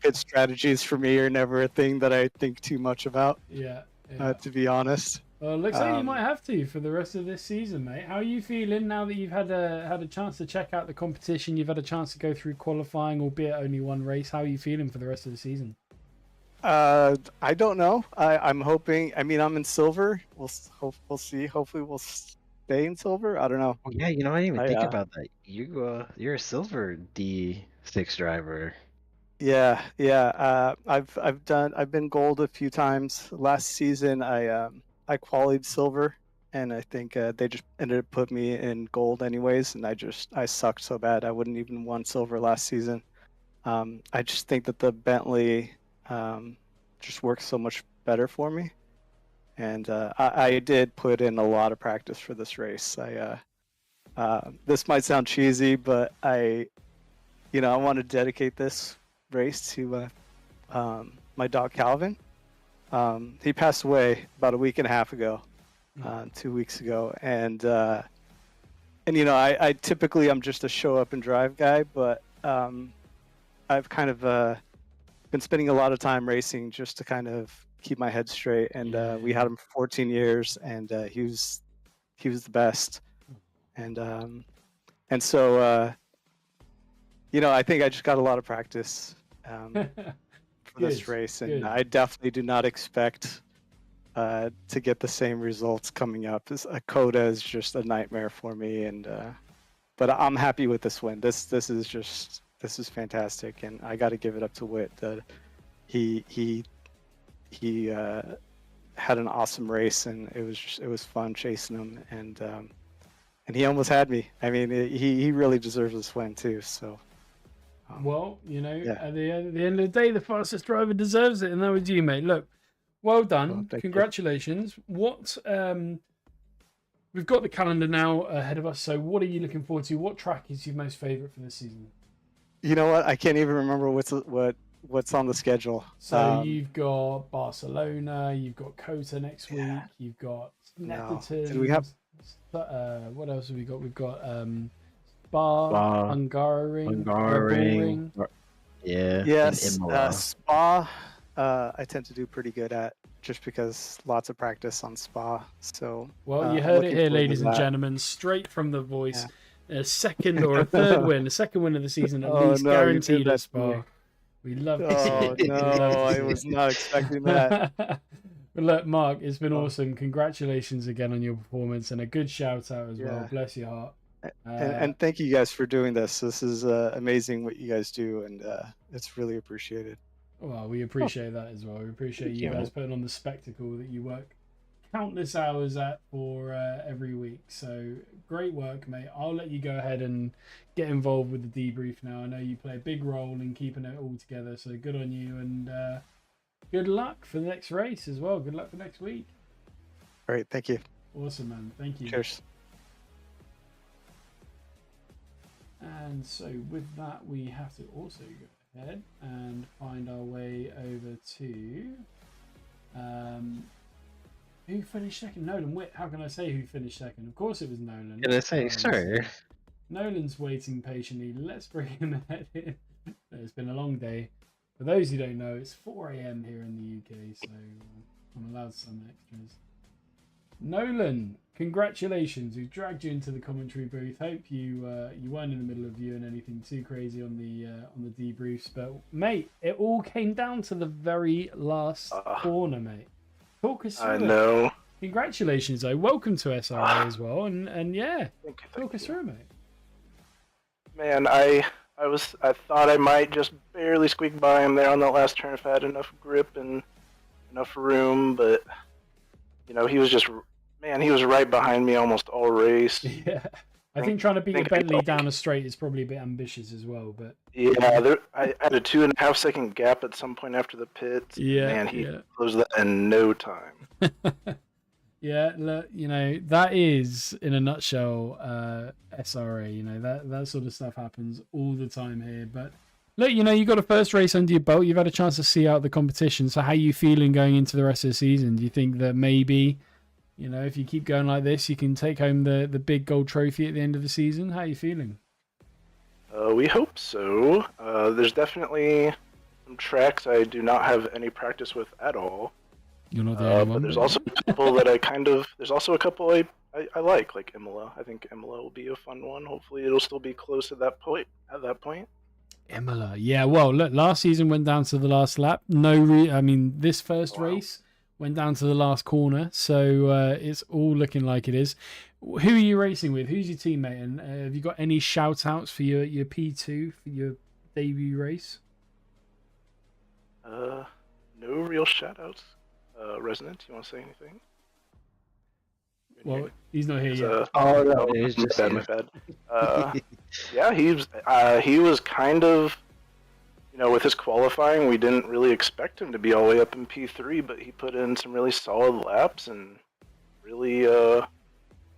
pit strategies for me are never a thing that I think too much about. Yeah. To be honest. Well, it looks like you might have to for the rest of this season, mate. How are you feeling now that you've had a chance to check out the competition? You've had a chance to go through qualifying, albeit only one race. How are you feeling for the rest of the season? I don't know. I'm hoping. I mean, I'm in silver. We'll see. Hopefully, we'll stay in silver. I don't know. Oh, yeah, I didn't even think about that. You're a silver D6 driver. Yeah. I've been gold a few times. Last season, I qualified silver, and I think they just ended up putting me in gold anyways. And I sucked so bad I wouldn't even won silver last season. I just think that the Bentley just works so much better for me, and I did put in a lot of practice for this race. This might sound cheesy, but I want to dedicate this race to my dog Calvin. He passed away about a week and a half ago, 2 weeks ago, and I typically I'm just a show up and drive guy, but I've kind of been spending a lot of time racing just to kind of keep my head straight, and we had him for 14 years, and he was the best, and so I think I just got a lot of practice for this race, and I definitely do not expect to get the same results coming up. A coda is just a nightmare for me, but I'm happy with this win. This is fantastic, and I got to give it up to Whit. He had an awesome race, and it was fun chasing him, and he almost had me. I mean, he really deserves this win too. So. At the end of the day, the fastest driver deserves it, and that was you, mate. Look, well done, congratulations. What we've got the calendar now ahead of us. So, what are you looking forward to? What track is your most favourite for this season? You know what? I can't even remember what's on the schedule. So you've got Barcelona, you've got Kota next week, you've got No. Netherton. Did we have? What else have we got? We've got Spa, Hungaroring. Yeah. Yes. And Imola. Spa. I tend to do pretty good at just because lots of practice on Spa. So. Well, you I'm heard it looking here, forward to ladies and that. gentlemen, straight from the voice. A second or a third win, a second win of the season at Oh, least no, you guaranteed did at that to Spa. me. We love to see Oh it. We love to no, see I was it. not expecting that. But look, Mark, it's been awesome. Congratulations again on your performance and a good shout out as well. Yeah. Bless your heart. And thank you guys for doing this. This is amazing what you guys do, and it's really appreciated. Well, we appreciate that as well. We appreciate you you. guys putting on the spectacle that you work countless hours at for every week. So great work, mate. I'll let you go ahead and get involved with the debrief now. I know you play a big role in keeping it all together, so good on you, and good luck for the next race as well. Good luck for next week. All right, thank you. Awesome, man. Thank you. Cheers. And so with that, we have to also go ahead and find our way over to who finished second? Nolan Witt. How can I say who finished second? Of course it was Nolan. Can I say, sir? Nolan's waiting patiently. Let's bring him ahead in. It's been a long day. For those who don't know, it's 4 a.m. here in the UK, so I'm allowed some extras. Nolan, congratulations. We've dragged you into the commentary booth. Hope you you weren't in the middle of viewing anything too crazy on the debriefs. But mate, it all came down to the very last corner, mate. Talk us through I it. know. Congratulations, though. Welcome to SRA as well, and yeah, talk us through, mate. Man, I thought I might just barely squeak by him there on that last turn if I had enough grip and enough room, but you know, he was right behind me almost all race. Yeah, I think trying to beat a Bentley down a straight is probably a bit ambitious as well, but yeah, I had a 2.5 second gap at some point after the pits. Yeah, man, he closed that in no time. Yeah, look, you know, that is in a nutshell SRA. You know, that sort of stuff happens all the time here. But look, you know, you got a first race under your belt. You've had a chance to see out the competition. So how are you feeling going into the rest of the season? Do you think that maybe, you know, if you keep going like this, you can take home the big gold trophy at the end of the season? How are you feeling? We hope so. There's definitely some tracks I do not have any practice with at all. You're not the only one. But there's also a couple that there's also a couple I like Imola. I think Imola will be a fun one. Hopefully it'll still be close at that point. Imola, yeah. Well, look, last season went down to the last lap. This first race went down to the last corner. So it's all looking like it is. Who are you racing with? Who's your teammate? And have you got any shout outs for your P2 for your debut race? No real shout outs. Resonance, you want to say anything? Well, he's not here yet. Oh no, it was just my bad. Yeah, he was kind of, you know, with his qualifying, we didn't really expect him to be all the way up in P3, but he put in some really solid laps and really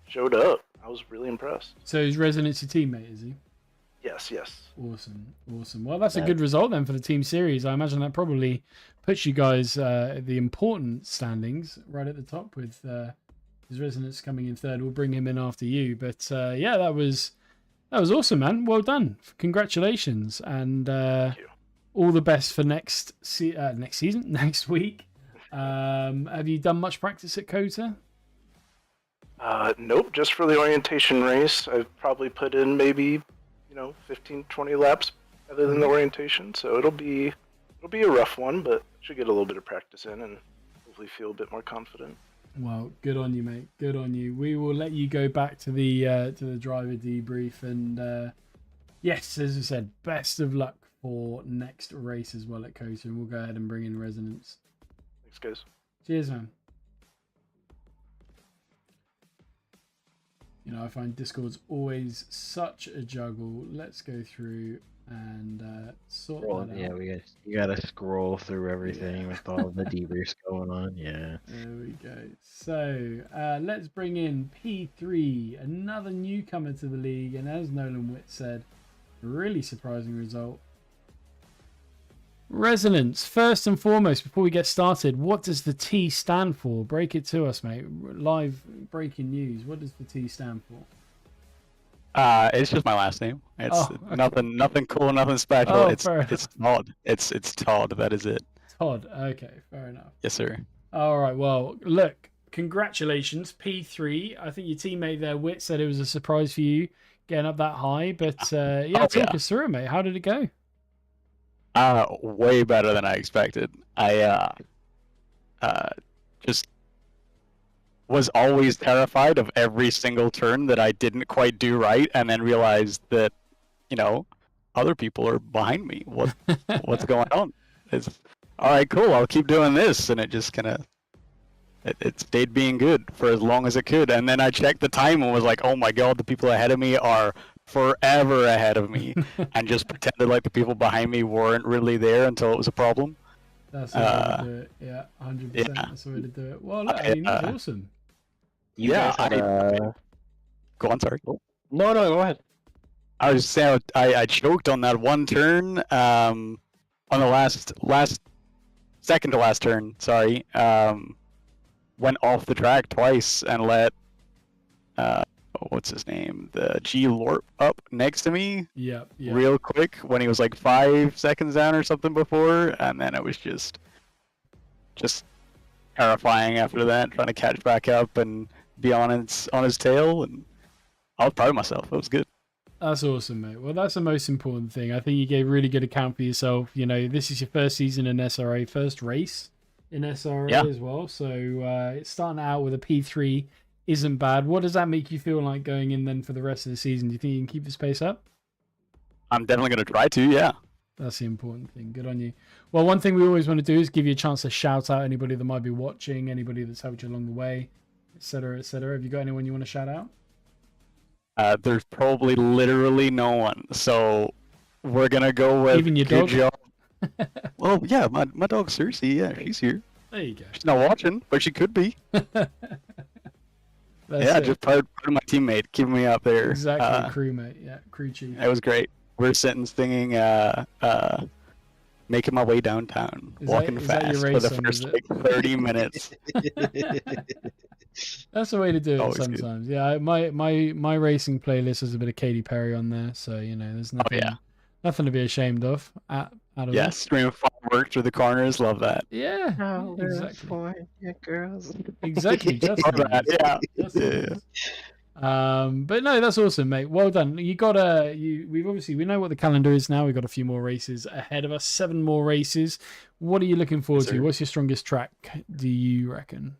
showed up. I was really impressed. So is Resonance your teammate, is he? Yes. Awesome. Well, that's a good result then for the Team Series. I imagine that probably puts you guys the important standings right at the top with his Resonance coming in third. We'll bring him in after you. But yeah, that was awesome, man. Well done. Congratulations. And all the best for next season, next week. Have you done much practice at Kota? Nope, just for the orientation race. I've probably put in maybe, 15, 20 laps other than the orientation, so it'll be a rough one, but should get a little bit of practice in and hopefully feel a bit more confident. Well, good on you, mate. Good on you. We will let you go back to the driver debrief, and yes, as I said, best of luck for next race as well at Kota, and we'll go ahead and bring in Resonance. Thanks, guys. Cheers, man. You know, I find Discord's always such a juggle. Let's go through and sort that out. Yeah, you gotta scroll through everything with all the debriefs going on. Yeah. There we go. So let's bring in P3, another newcomer to the league, and as Nolan Witt said, Really surprising result. Resonance, first and foremost, before we get started, what does the T stand for? Break it to us, mate. Live breaking news. What does the T stand for? It's just my last name. It's okay. nothing cool, nothing special. Oh, it's Todd. It's Todd. That is it. Todd. Okay, fair enough. Yes, sir. All right. Well, look, congratulations, P3. I think your teammate there, Wit, said it was a surprise for you getting up that high. But talk us through it, mate. How did it go? Way better than I expected. I just was always terrified of every single turn that I didn't quite do right, and then realized that, other people are behind me. What's going on? It's all right, cool. I'll keep doing this, and it just kind of it stayed being good for as long as it could. And then I checked the time and was like, oh my god, the people ahead of me are forever ahead of me, and just pretended like the people behind me weren't really there until it was a problem. That's the way to do it. Yeah, 100%. Yeah. That's the way to do it. Well, look, I mean, that's awesome. Go on, sorry. No, go ahead. I was saying I choked on that one turn, on the second to last turn. Sorry, went off the track twice and let what's his name, the G Lorp up next to me. Yeah. Real quick when he was like 5 seconds down or something before, and then it was just terrifying after that, trying to catch back up and be on his tail, and I was proud of myself. It was good. That's awesome, mate. Well, that's the most important thing. I think you gave really good account for yourself. This is your first season in SRA, first race in SRA as well. So it's starting out with a P3 isn't bad. What does that make you feel like going in then for the rest of the season? Do you think you can keep this pace up? I'm definitely going to try to, yeah. That's the important thing. Good on you. Well, one thing we always want to do is give you a chance to shout out anybody that might be watching, anybody that's helped you along the way, etc., etc. Have you got anyone you want to shout out? There's probably literally no one, so we're gonna go with even your dog. Job. Well, yeah, my dog Cersei, yeah, she's here. There you go. She's not watching, but she could be. Just part of my teammate, keeping me up there. Exactly, crewmate. Yeah, crew chief. It was great. We're sitting singing, making my way downtown, walking fast for the first 30 minutes. That's the way to do it Always sometimes. Good. Yeah, my racing playlist has a bit of Katy Perry on there, so there's nothing to be ashamed of. Streaming fireworks through the corners, love that. Yeah, oh, exactly. Girls. Exactly, just that. But no, that's awesome, mate. Well done. We know what the calendar is now. We've got a few more races ahead of us. 7 more races. What are you looking forward to? What's your strongest track, do you reckon?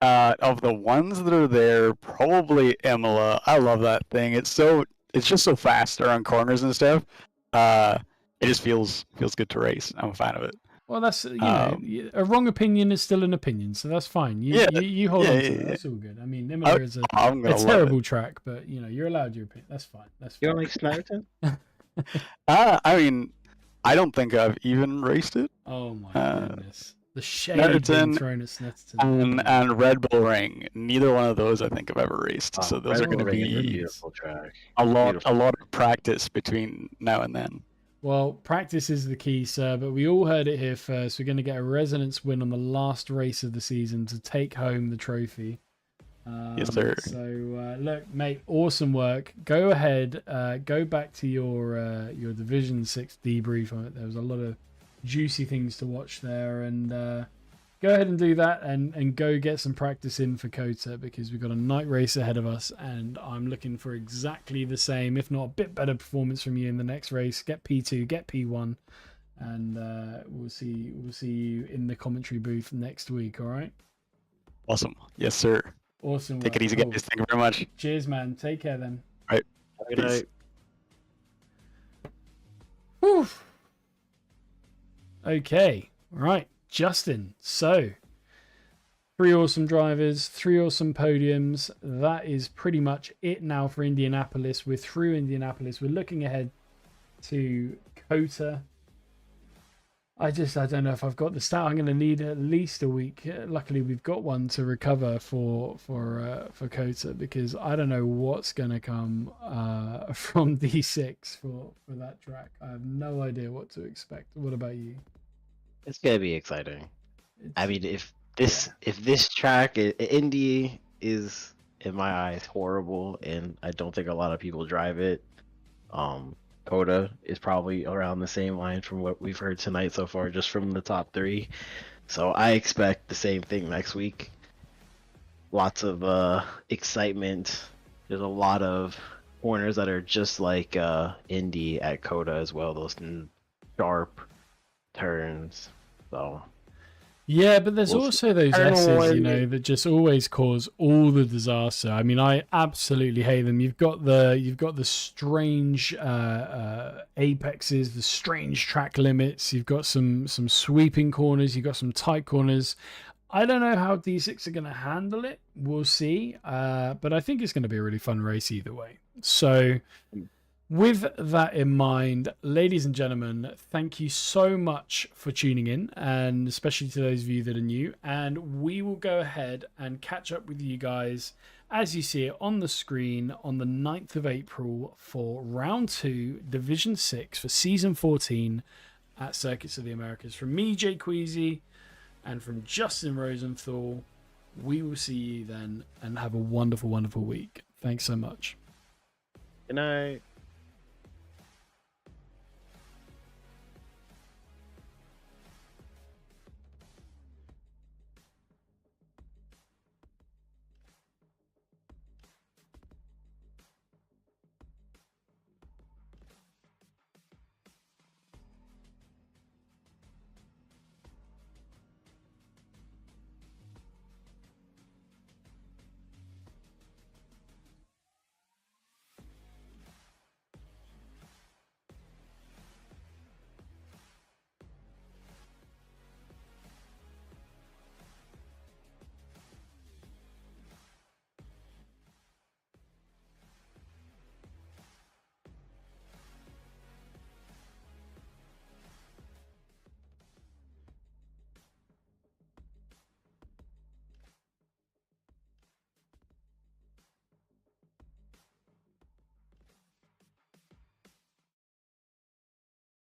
Of the ones that are there, probably Imola. I love that thing. It's just so fast around corners and stuff. It just feels good to race. I'm a fan of it. Well, that's a wrong opinion is still an opinion, so that's fine. You hold on to it. That's all good. I mean, Imola is a terrible track, but you're allowed your opinion. That's fine. That's fine. You don't like Snowden? I mean, I don't think I've even raced it. Oh my goodness. The shade being thrown at Snetterton. And Red Bull Ring. Neither one of those I think I've ever raced. So those are going to be a beautiful track. A lot of practice between now and then. Well, practice is the key, sir, but we all heard it here first. We're going to get a resonance win on the last race of the season to take home the trophy. Yes, sir. So, look, mate, awesome work. Go ahead, go back to your Division 6 debrief. There was a lot of juicy things to watch there, and go ahead and do that and go get some practice in for Kota, because we've got a night race ahead of us, and I'm looking for exactly the same, if not a bit better performance from you in the next race. Get P2, get P1, and we'll see you in the commentary booth next week. All right? Awesome. Yes, sir. Awesome. Take it easy, guys. Thank you very much. Cheers, man. Take care then. All right. Good night. Whew. Okay. All right. Justin, so 3 awesome drivers, 3 awesome podiums. That is pretty much it now for Indianapolis. We're through Indianapolis. We're looking ahead to Kota. I don't know if I've got the stat. I'm going to need at least a week. Luckily, we've got one to recover for Kota, because I don't know what's going to come from D6 for that track. I have no idea what to expect. What about you? It's gonna be exciting. I mean, if this track, Indy is in my eyes horrible, and I don't think a lot of people drive it. Coda is probably around the same line from what we've heard tonight so far, just from the top 3. So I expect the same thing next week. Lots of excitement. There's a lot of corners that are just like Indy at Coda as well. Those sharp turns. So yeah, but there's also those S's, you know, that just always cause all the disaster. I mean, I absolutely hate them. You've got the strange apexes, the strange track limits. You've got some sweeping corners. You've got some tight corners. I don't know how D6 are going to handle it. We'll see. But I think it's going to be a really fun race either way. So with that in mind, ladies and gentlemen, thank you so much for tuning in, and especially to those of you that are new. And we will go ahead and catch up with you guys as you see it on the screen on the 9th of April for round 2, Division 6 for season 14 at Circuits of the Americas. From me, Jay Queasy, and from Justin Rosenthal, we will see you then, and have a wonderful, wonderful week. Thanks so much. Good night.